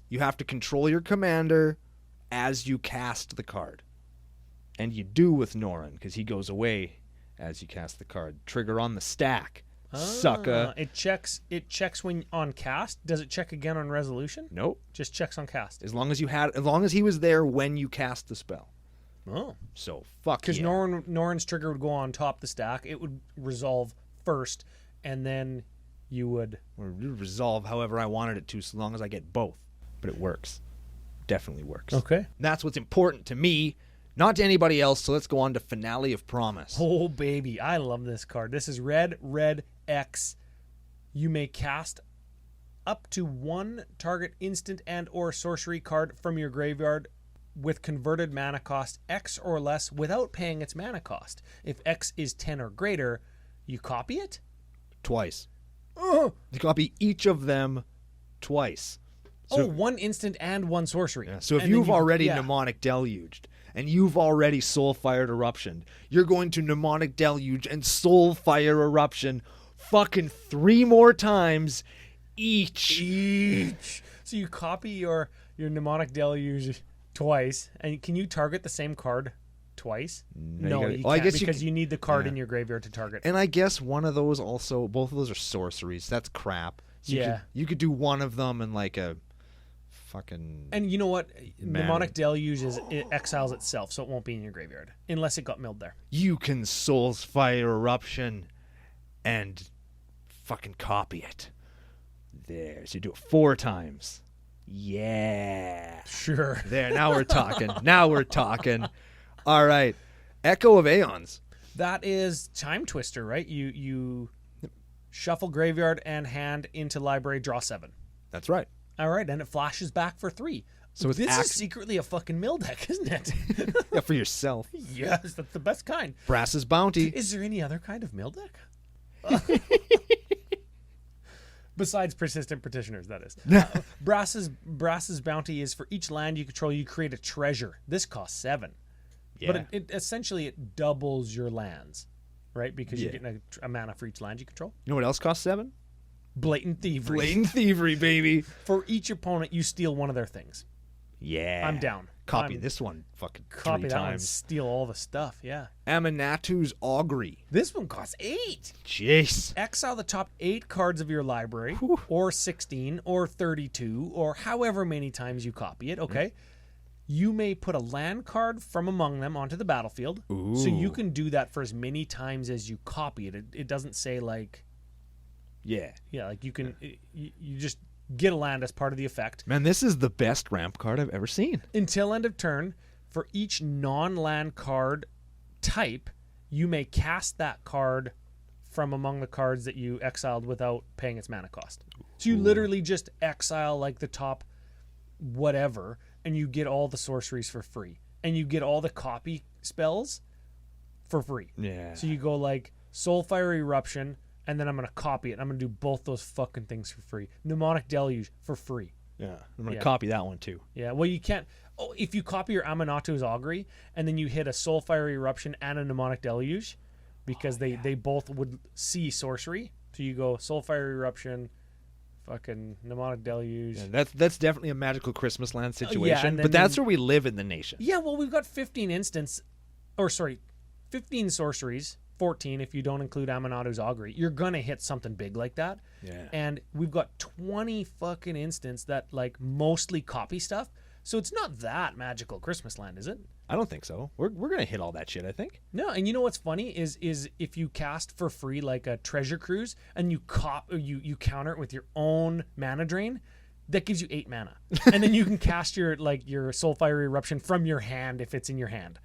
you have to control your commander as you cast the card. And you do with Norrin, because he goes away as you cast the card. Trigger on the stack. Sucker. It checks when on cast. Does it check again on resolution? Nope. Just checks on cast. As long as he was there when you cast the spell. Oh. So fuck Because yeah. Norrin's trigger would go on top the stack. It would resolve first, and then you would... Or resolve however I wanted it to, so long as I get both. But it works. Definitely works. Okay. And that's what's important to me, not to anybody else. So let's go on to Finale of Promise. Oh, baby. I love this card. This is red, X. You may cast up to 1 target instant and or sorcery card from your graveyard with converted mana cost X or less without paying its mana cost. If X is 10 or greater, you copy it? Twice. You copy each of them twice. So, 1 instant and 1 sorcery. yeah, so if And you've then already Mnemonic Deluged and you've already Soulfired Eruption, you're going to Mnemonic Deluge and Soulfire Eruption fucking 3 more times each. So you copy your Mnemonic Deluge Twice. And can you target the same card twice? No, you I can't guess because you need the card in your graveyard to target. And I guess one of those also, both of those are sorceries. That's crap. So you could do one of them in like a fucking. And you know what? Mnemonic Deluge it exiles itself, so it won't be in your graveyard unless it got milled there. You can Soul's Fire Eruption and fucking copy it. There, so you do it 4 times. Yeah. Sure. There, now we're talking. Now we're talking. All right. Echo of Aeons. That is Time Twister, right? You shuffle graveyard and hand into library, draw 7. That's right. All right, and it flashes back for 3. So it's this is secretly a fucking mill deck, isn't it? Yeah, for yourself. Yes, that's the best kind. Brass's Bounty. Is there any other kind of mill deck? Besides Persistent Petitioners, that is. Brass's Bounty is for each land you control, you create a treasure. This costs 7. Yeah. But it essentially it doubles your lands, right? Because you're getting a mana for each land you control. You know what else costs 7? Blatant Thievery. Blatant Thievery, baby. For each opponent, you steal one of their things. Yeah. I'm down. Copy this one fucking 3 Copy that one, times. steal all the stuff, yeah. Aminatu's Augury. This one costs 8. Jeez. Exile the top 8 cards of your library, or 16, or 32, or however many times you copy it, okay? You may put a land card from among them onto the battlefield. Ooh. So you can do that for as many times as you copy it. It doesn't say like... Yeah. Yeah, like you can... You just get a land as part of the effect. Man, this is the best ramp card I've ever seen. Until end of turn, for each non-land card type, you may cast that card from among the cards that you exiled without paying its mana cost. So you literally just exile like the top whatever, and you get all the sorceries for free. And you get all the copy spells for free. Yeah. So you go like Soulfire Eruption, and then I'm going to copy it. I'm going to do both those fucking things for free. Mnemonic Deluge for free. Yeah. I'm going to copy that one too. Yeah, well, you can't... Oh, if you copy your Aminatu's Augury, and then you hit a Soulfire Eruption and a Mnemonic Deluge, because they both would see sorcery. So you go Soulfire Eruption, fucking Mnemonic Deluge. Yeah, that's definitely a magical Christmas land situation, then but that's where we live in the nation. Yeah, well, we've got 15 sorceries, 14 if you don't include Aminatu's Augury. You're going to hit something big like that. Yeah. And we've got 20 fucking instants that like mostly copy stuff. So it's not that magical Christmas land, is it? I don't think so. We're going to hit all that shit, I think. No, and you know what's funny is if you cast for free like a Treasure Cruise and you counter it with your own mana drain, that gives you 8 mana. And then you can cast your Soulfire Eruption from your hand if it's in your hand.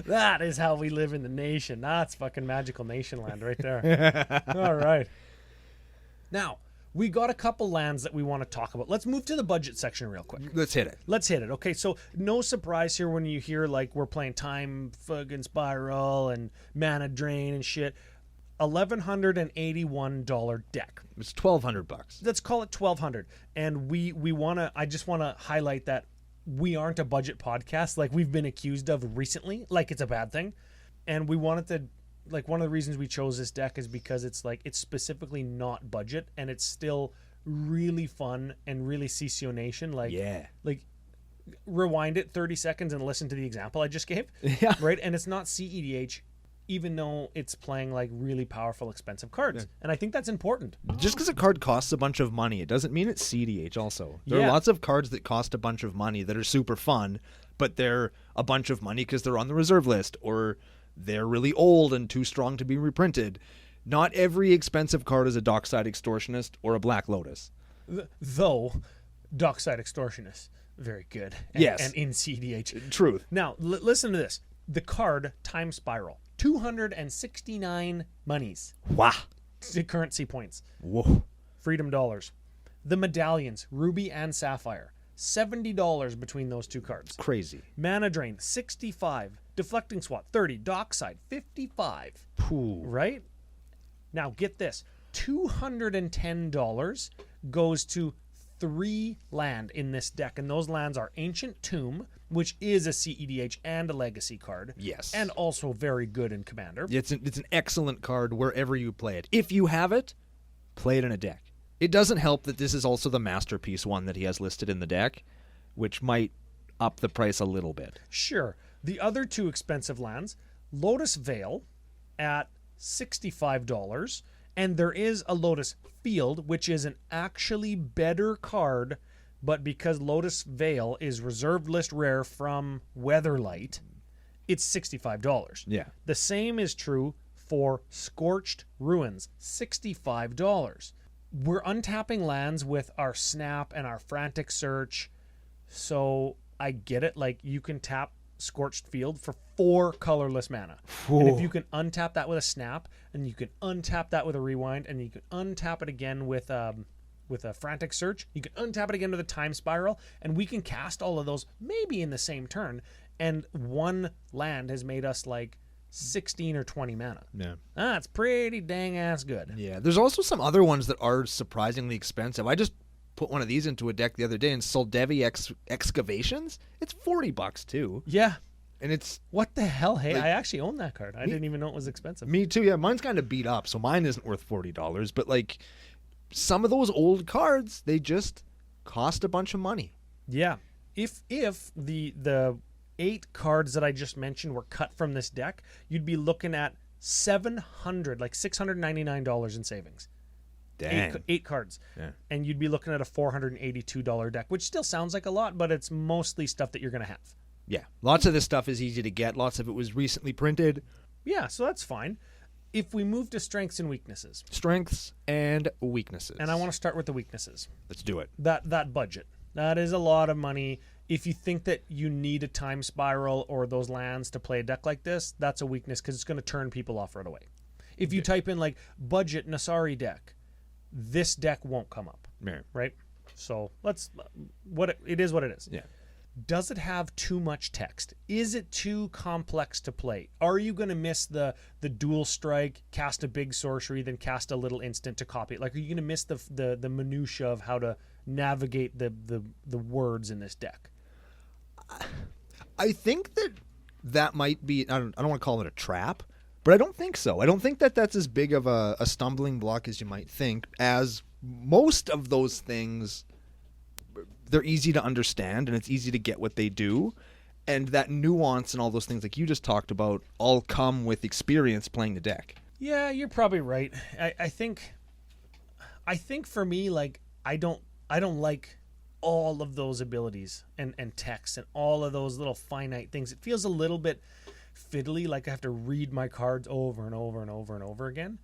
That is how we live in the nation. That's fucking magical nation land right there. All right. Now, we got a couple lands that we want to talk about. Let's move to the budget section real quick. Let's hit it. Okay, so no surprise here when you hear like we're playing Time fucking Spiral and Mana Drain and shit. $1,181 deck. It's $1,200. Let's call it $1,200. And I just want to highlight that we aren't a budget podcast like we've been accused of recently, like it's a bad thing. And we wanted to, like, one of the reasons we chose this deck is because it's specifically not budget and it's still really fun and really CCO Nation. Like, yeah. Like, rewind it 30 seconds and listen to the example I just gave. Yeah. Right? And it's not CEDH, even though it's playing like really powerful, expensive cards. Yeah. And I think that's important. Just because a card costs a bunch of money, it doesn't mean it's CDH also. There are lots of cards that cost a bunch of money that are super fun, but they're a bunch of money because they're on the reserve list or they're really old and too strong to be reprinted. Not every expensive card is a Dockside Extortionist or a Black Lotus. Though, Dockside Extortionist, very good. Yes. And in CDH. Truth. Now, listen to this. The card, Time Spiral. 269 monies. Wow. Currency points. Whoa. Freedom dollars. The medallions, Ruby and Sapphire. $70 between those two cards. Crazy. Mana Drain, 65. Deflecting Swat, 30. Dockside, 55. Pooh. Right? Now, get this. $210 goes to 3 land in this deck, and those lands are Ancient Tomb, which is a CEDH and a legacy card. Yes. And also very good in Commander. It's an excellent card wherever you play it. If you have it, play it in a deck. It doesn't help that this is also the Masterpiece one that he has listed in the deck. which might up the price a little bit. Sure. The other two expensive lands, Lotus Vale at $65, and there is a Lotus Field, which is an actually better card, but because Lotus Vale is reserved list rare from Weatherlight, it's $65. Yeah. The same is true for Scorched Ruins, $65. We're untapping lands with our Snap and our Frantic Search, so I get it. Like, you can tap Scorched Field for 4 colorless mana. And if you can untap that with a Snap, and you can untap that with a Rewind, and you can untap it again with a Frantic Search, you can untap it again with a Time Spiral, and we can cast all of those maybe in the same turn, and one land has made us like 16 or 20 mana. Yeah. That's pretty dang ass good. Yeah. There's also some other ones that are surprisingly expensive. I just put one of these into a deck the other day, and Soldevi Excavations, it's $40 too. Yeah. And it's... What the hell? Hey, Like, I actually own that card. I didn't even know it was expensive. Me too. Yeah, mine's kind of beat up, so mine isn't worth $40. But like, some of those old cards, they just cost a bunch of money. Yeah. If the 8 cards that I just mentioned were cut from this deck, you'd be looking at $699 in savings. Dang. 8 cards. Yeah. And you'd be looking at a $482 deck, which still sounds like a lot, but it's mostly stuff that you're going to have. Yeah. Lots of this stuff is easy to get. Lots of it was recently printed. Yeah, so that's fine. If we move to strengths and weaknesses. Strengths and weaknesses. And I want to start with the weaknesses. Let's do it. That budget. That is a lot of money. If you think that you need a Time Spiral or those lands to play a deck like this, that's a weakness because it's going to turn people off right away. If you type in like budget Nassari deck, this deck won't come up. Yeah. Right? So it is what it is. Yeah. Does it have too much text? Is it too complex to play? Are you going to miss the dual strike, cast a big sorcery, then cast a little instant to copy it? Like, are you going to miss the minutia of how to navigate the words in this deck? I think that might be, I don't want to call it a trap, but I don't think so. I don't think that that's as big of a stumbling block as you might think, as most of those things, they're easy to understand and it's easy to get what they do. And that nuance and all those things like you just talked about all come with experience playing the deck. Yeah, you're probably right. I think for me, like, I don't like all of those abilities and text and all of those little finite things. It feels a little bit fiddly, like I have to read my cards over and over and over and over again,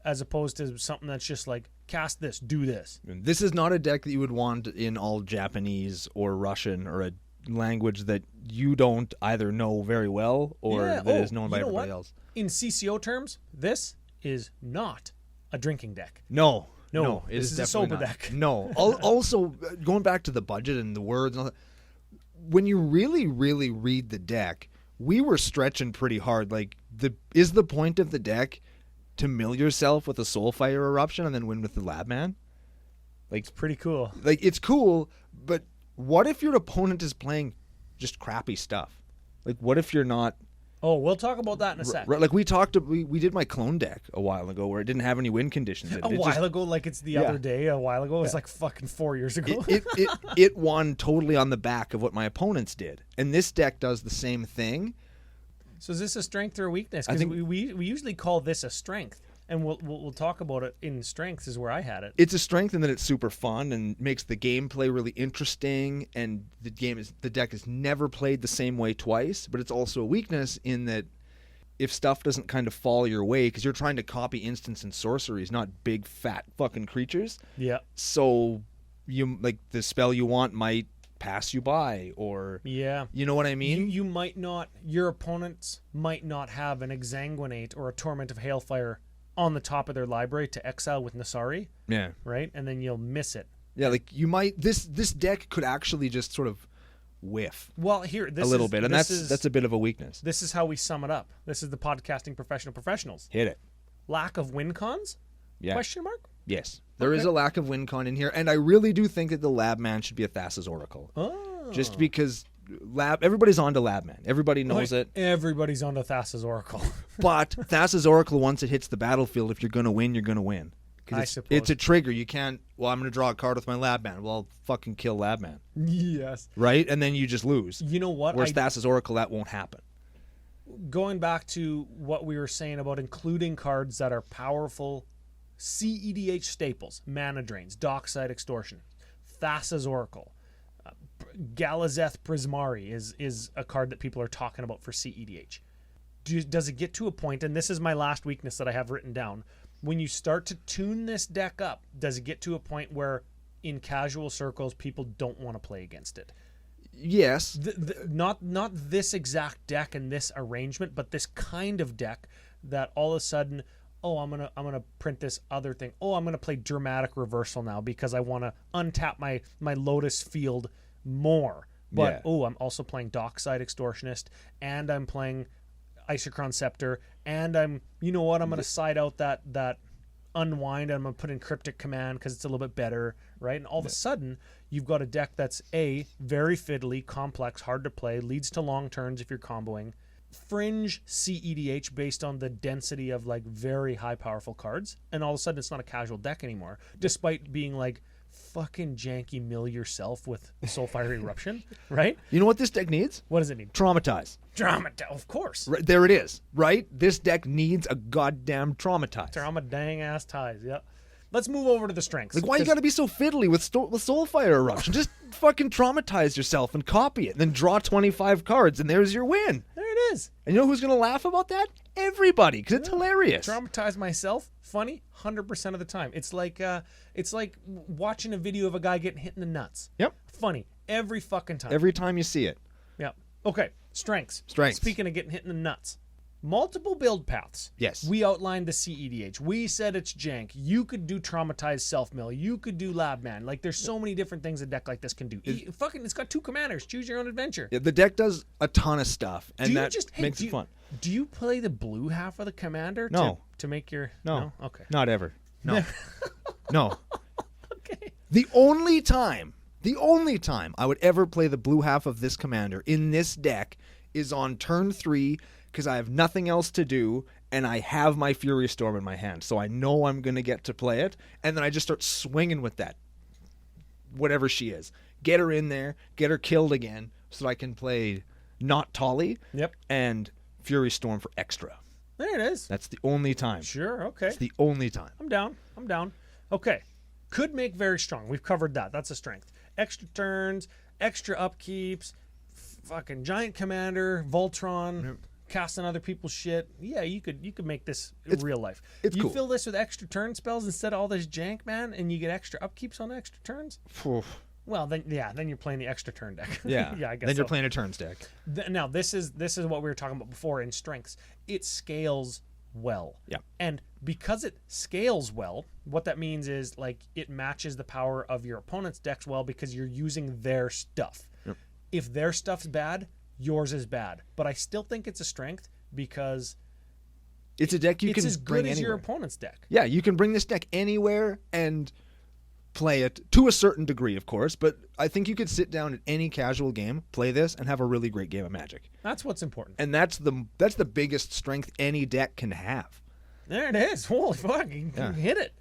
as opposed to something that's just like, cast this, do this. And this is not a deck that you would want in all Japanese or Russian or a language that you don't either know very well or that is known by everybody else. In CCO terms, this is not a drinking deck. No, it is a sober deck. No. Also, going back to the budget and the words, and all that, when you really, really read the deck, we were stretching pretty hard. Like, is the point of the deck to mill yourself with a Soulfire Eruption and then win with the Labman? Like, it's pretty cool. Like, it's cool, but what if your opponent is playing just crappy stuff? Like, what if you're not... Oh, we'll talk about that in a sec. Right, like we did my clone deck a while ago where it didn't have any win conditions. A while ago, like it's the other day. A while ago, it was like fucking 4 years ago. It won totally on the back of what my opponents did, and this deck does the same thing. So is this a strength or a weakness? Because we usually call this a strength, and we'll talk about it in strengths is where I had it. It's a strength in that it's super fun and makes the gameplay really interesting, and the deck is never played the same way twice. But it's also a weakness in that if stuff doesn't kind of fall your way, because you're trying to copy instants and sorceries, not big fat fucking creatures. Yeah. So you like the spell you want might pass you by, or yeah, you know what I mean. You might not. Your opponents might not have an Exsanguinate or a Torment of Hailfire on the top of their library to exile with Nasarri. Yeah. Right? And then you'll miss it. Yeah, like you might this deck could actually just sort of whiff. Well, here a little bit, and that's a bit of a weakness. This is how we sum it up. This is the podcasting professionals. Hit it. Lack of win cons? Yeah. Question mark? Yes. There is a lack of win con in here, and I really do think that the Labman should be a Thassa's Oracle. Oh. Just because everybody's on to Labman. Everybody knows it. Everybody's on to Thassa's Oracle. But Thassa's Oracle, once it hits the battlefield, if you're going to win, you're going to win. I It's, suppose. it's a trigger. You can't, well, I'm going to draw a card with my Labman. Well, I'll fucking kill Labman. Yes. Right? And then you just lose. You know what? Whereas Thassa's Oracle, that won't happen. Going back to what we were saying about including cards that are powerful CEDH staples, Mana Drains, Dockside Extortion, Thassa's Oracle, Galazeth Prismari is a card that people are talking about for CEDH. Does it get to a point, and this is my last weakness that I have written down, when you start to tune this deck up, does it get to a point where in casual circles people don't want to play against it? Yes. Not this exact deck and this arrangement, but this kind of deck that all of a sudden, oh, I'm gonna print this other thing. Oh, I'm gonna play Dramatic Reversal now because I want to untap my Lotus Field more. But I'm also playing Dockside Extortionist, and I'm playing Isochron Scepter, and I'm gonna side out that Unwind, and I'm gonna put in Cryptic Command because it's a little bit better, right? And all of a sudden you've got a deck that's very fiddly, complex, hard to play, leads to long turns if you're comboing, fringe CEDH based on the density of like very high powerful cards, and all of a sudden it's not a casual deck anymore, despite being like fucking janky mill yourself with Soulfire Eruption, right? You know what this deck needs? What does it need? Traumatize. Traumatize, of course. Right, there it is, right? This deck needs a goddamn Traumatize. Trauma dang ass ties, yeah. Let's move over to the strengths. Like, why you gotta be so fiddly with Soulfire Eruption? Just fucking traumatize yourself and copy it, and then draw 25 cards, and there's your win. There it is. And you know who's gonna laugh about that? Everybody, because it's hilarious. Traumatize myself, funny, 100% of the time. It's like watching a video of a guy getting hit in the nuts. Yep. Funny every fucking time. Every time you see it. Yep. Okay. Strengths. Strengths. Speaking of getting hit in the nuts. Multiple build paths. Yes. We outlined the CEDH. We said it's jank. You could do Traumatized Self-Mill. You could do Labman. Like, there's so many different things a deck like this can do. It's got 2 commanders. Choose your own adventure. Yeah, the deck does a ton of stuff, and that makes it fun. Do you play the blue half of the commander to make your... No. Okay. Not ever. No. No. Okay. The only time I would ever play the blue half of this commander in this deck is on turn 3, because I have nothing else to do, and I have my Fury Storm in my hand, so I know I'm going to get to play it, and then I just start swinging with that, whatever she is. Get her in there, get her killed again, so I can play not Tolly, and Fury Storm for extra. There it is. That's the only time. Sure, okay. It's the only time. I'm down. Okay. Could make very strong. We've covered that. That's a strength. Extra turns, extra upkeeps, fucking giant commander, Voltron, casting other people's shit. Yeah, you could make this real life. It's you cool. fill this with extra turn spells instead of all this jank, man, and you get extra upkeeps on extra turns. Well, then you're playing the extra turn deck. Yeah, yeah, I guess. Then you're playing a turns deck. Now this is what we were talking about before in strengths. It scales well. Yeah. And because it scales well, what that means is like it matches the power of your opponent's decks well because you're using their stuff. Yep. If their stuff's bad, yours is bad. But I still think it's a strength because it's a deck you can it's as bring good as anywhere. your opponent's deck. Yeah, you can bring this deck anywhere and play it to a certain degree, of course, but I think you could sit down at any casual game, play this, and have a really great game of Magic. That's what's important. And that's the biggest strength any deck can have. There it is. Holy fuck, you hit it.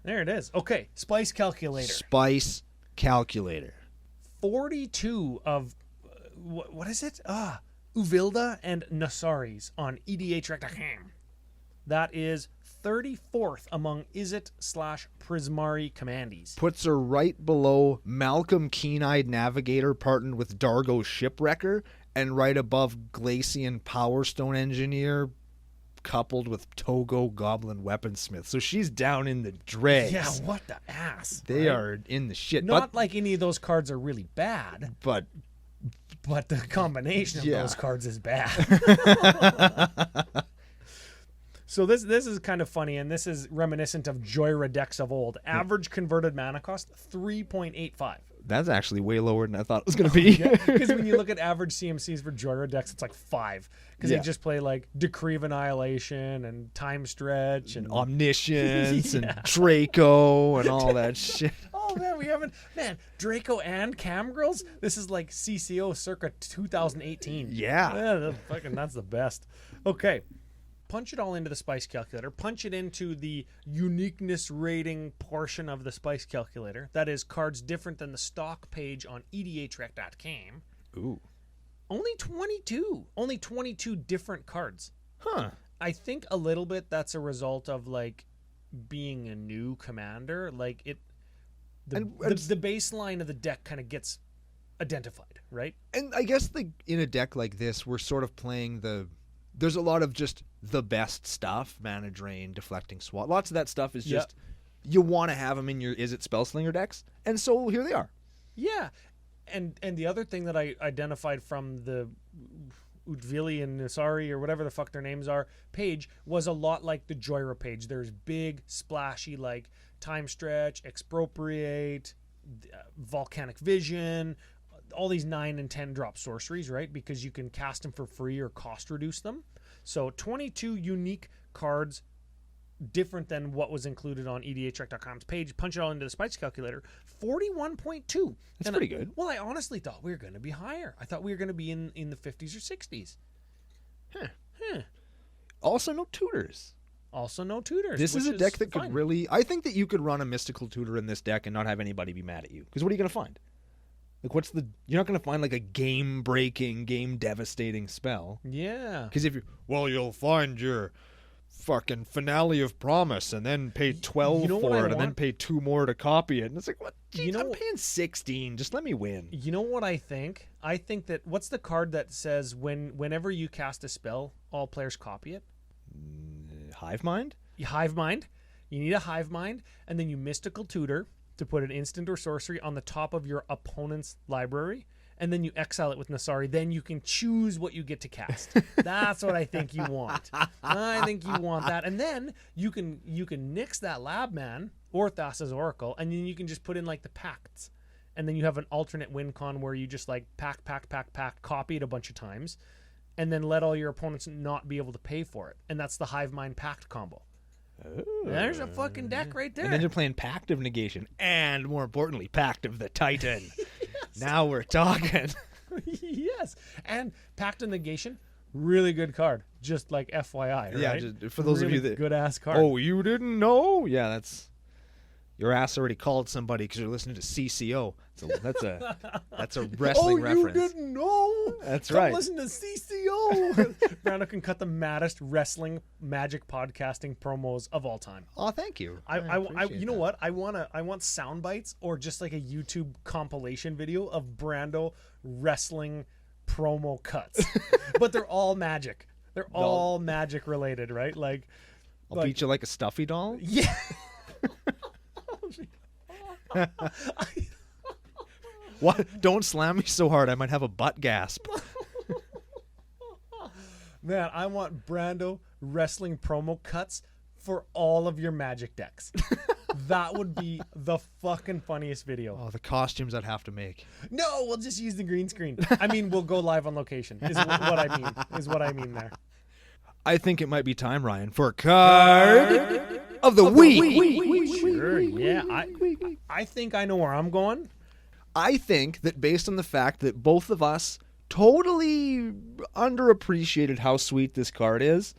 There it is. Okay, Spice Calculator. Spice Calculator. 42 of what is it? Uvila and Nassari's on EDH Rectacam. That is 34th among Izzet/Prismari commandees. Puts her right below Malcolm Keen-Eyed Navigator partnered with Dargo Shipwrecker, and right above Glacian Power Stone Engineer coupled with Togo Goblin Weaponsmith. So she's down in the dregs. Yeah, what the ass. They are in the shit. Not like any of those cards are really bad, but the combination of those cards is bad. So this is kind of funny, and this is reminiscent of Joyra decks of old. Average converted mana cost 3.85. That's actually way lower than I thought it was going to be. Because when you look at average CMCs for Joyra decks, it's like 5. Because they just play like Decree of Annihilation and Time Stretch and Omniscience and Draco and all that shit. Oh man, Draco and Camgirls? This is like CCO circa 2018. Yeah. That's the best. Okay. punch it all into the spice calculator, punch it into the uniqueness rating portion of the spice calculator. That is cards different than the stock page on edhrec.com. Ooh. Only 22 different cards. Huh. I think a little bit that's a result of like being a new commander. Like the baseline of the deck kind of gets identified, right? And I guess in a deck like this, we're sort of playing there's a lot of just the best stuff, mana drain, deflecting swat. Lots of that stuff is just, you want to have them in your Is It Spellslinger decks, and so here they are. Yeah. And the other thing that I identified from the Uvila and Nassari, or whatever the fuck their names are, page was a lot like the Joyra page. There's big, splashy, like Time Stretch, Expropriate, Volcanic Vision, all these 9 and 10 drop sorceries, right? Because you can cast them for free or cost reduce them. So 22 unique cards, different than what was included on edhrec.com's page. Punch it all into the spice calculator. 41.2. That's pretty good. Well, I honestly thought we were going to be higher. I thought we were going to be in the 50s or 60s. Also, no tutors. This is a deck that could really... I think that you could run a mystical tutor in this deck and not have anybody be mad at you. Because what are you going to find? Like, you're not going to find, like, a game-breaking, game-devastating spell. Yeah. Because you'll find your fucking Finale of Promise and then pay 12 for it and then pay 2 more to copy it. And it's like, what? Jeez, I'm paying 16. Just let me win. You know what I think? I think that... What's the card that says whenever you cast a spell, all players copy it? Hive Mind? Hive Mind. You need a Hive Mind, and then you Mystical Tutor to put an instant or sorcery on the top of your opponent's library, and then you exile it with Nassari. Then you can choose what you get to cast. That's what I think you want. I think you want that. And then you can nix that Labman or Thassa's Oracle, and then you can just put in like the pacts. And then you have an alternate win con where you just like pack, copy it a bunch of times, and then let all your opponents not be able to pay for it. And that's the Hive Mind Pact combo. Oh. There's a fucking deck right there. And then you're playing Pact of Negation. And more importantly, Pact of the Titan. Yes. Now we're talking. Yes. And Pact of Negation, really good card. Just like FYI, right? Yeah, just for those really of you that... good-ass card. Oh, you didn't know? Yeah, that's... Your ass already called somebody because you're listening to CCO. So that's a wrestling reference. Oh, you didn't know? That's Come right. Listen to CCO. Brando can cut the maddest wrestling magic podcasting promos of all time. Oh, thank you. I you know what? I want sound bites or just like a YouTube compilation video of Brando wrestling promo cuts, but they're all magic. They're all magic related, right? Like, I'll beat you like a stuffy doll. Yeah. What? Don't slam me so hard. I might have a butt gasp. Man, I want Brando wrestling promo cuts for all of your Magic decks. That would be the fucking funniest video. Oh, the costumes I'd have to make. No, we'll just use the green screen. I mean, we'll go live on location. Is what I mean there. I think it might be time, Ryan, for card of the week. Sure, yeah. I think I know where I'm going. I think that based on the fact that both of us totally underappreciated how sweet this card is,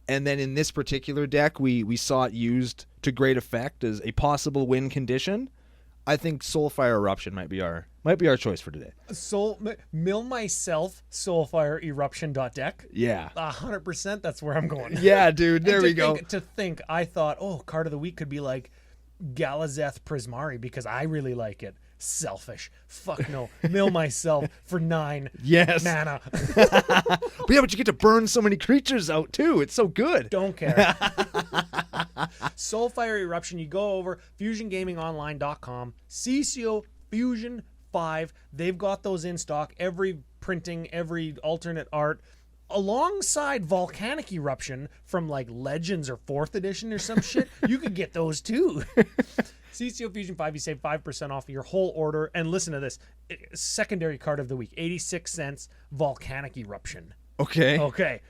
and then in this particular deck we saw it used to great effect as a possible win condition, I think Soulfire Eruption might be our choice for today. Mill myself Soulfire Eruption deck. Yeah. 100%, that's where I'm going. Yeah, dude, there we go. To think, I thought, card of the week could be like Galazeth Prismari because I really like it. Selfish. Fuck no. Mill myself for 9 mana. But you get to burn so many creatures out too. It's so good. Don't care. Soulfire Eruption, you go over fusiongamingonline.com, CCO Fusion 5. They've got those in stock. Every printing, every alternate art. Alongside Volcanic Eruption from like Legends or 4th edition or some shit, you could get those too. CCO Fusion 5, you save 5% off your whole order. And listen to this. Secondary card of the week, 86 cents, Volcanic Eruption. Okay.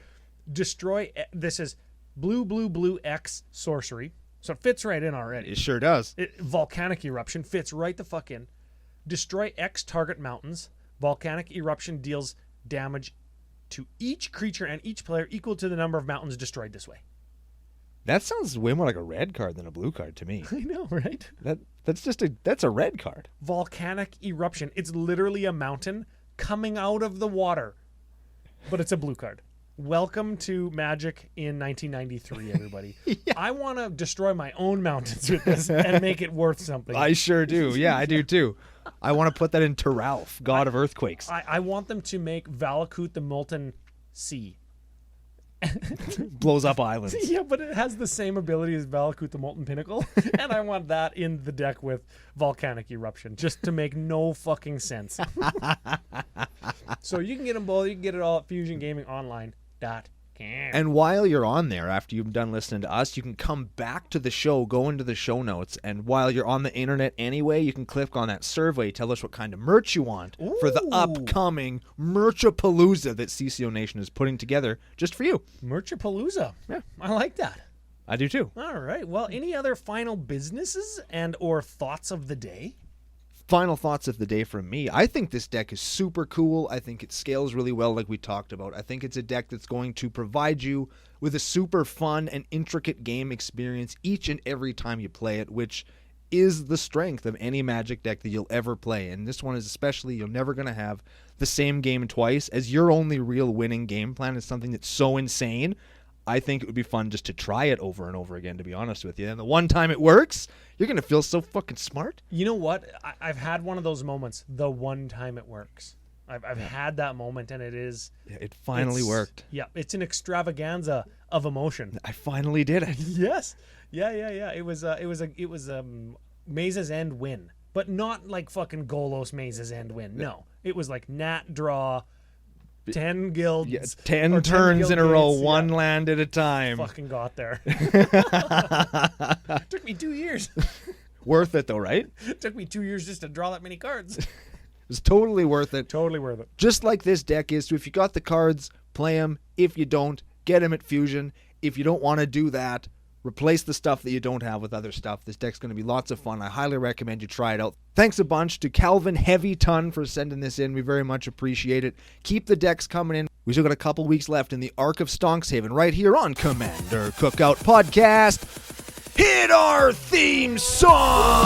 Destroy, this is blue X sorcery. So it fits right in already. It sure does. Volcanic Eruption fits right the fuck in. Destroy X target mountains. Volcanic Eruption deals damage to each creature and each player equal to the number of mountains destroyed this way. That sounds way more like a red card than a blue card to me. I know, right? That's a red card. Volcanic Eruption. It's literally a mountain coming out of the water, but it's a blue card. Welcome to Magic in 1993, everybody. Yeah. I want to destroy my own mountains with this and make it worth something. I sure do. Yeah, I do too. I want to put that into Ralph, God of Earthquakes. I want them to make Valakut the Molten Sea. Blows up islands. Yeah, but it has the same ability as Valakut the Molten Pinnacle. And I want that in the deck with Volcanic Eruption, just to make no fucking sense. So you can get them both. You can get it all at FusionGamingOnline.com. And while you're on there, after you've done listening to us, you can come back to the show, go into the show notes, and while you're on the internet anyway, you can click on that survey, tell us what kind of merch you want for the upcoming Merchapalooza that CCO Nation is putting together just for you. Merchapalooza. Yeah. I like that. I do too. All right. Well, any other final businesses and or thoughts of the day? Final thoughts of the day from me. I think this deck is super cool. I think it scales really well like we talked about. I think it's a deck that's going to provide you with a super fun and intricate game experience each and every time you play it, which is the strength of any Magic deck that you'll ever play. And this one is especially, you're never going to have the same game twice, as your only real winning game plan is something that's so insane. I think it would be fun just to try it over and over again, to be honest with you. And the one time it works, you're going to feel so fucking smart. You know what? I've had one of those moments, the one time it works. I've had that moment, and it is... Yeah, it finally worked. Yeah, it's an extravaganza of emotion. I finally did it. Yes. Yeah. It was Maze's End win, but not like fucking Golos Maze's End win. No. It was like Nat draw... 10 guilds. Yeah, 10 turns in a row, one yeah. land at a time. Fucking got there. Took me 2 years. Worth it though, right? Took me 2 years just to draw that many cards. It was totally worth it. Totally worth it. Just like this deck is. So if you got the cards, play them. If you don't, get them at Fusion. If you don't want to do that, replace the stuff that you don't have with other stuff. This deck's going to be lots of fun. I highly recommend you try it out. Thanks a bunch to Calvin Heavy Ton for sending this in. We very much appreciate it. Keep the decks coming in. We still got a couple weeks left in the Arc of Strixhaven right here on Commander Cookout Podcast. Hit our theme song!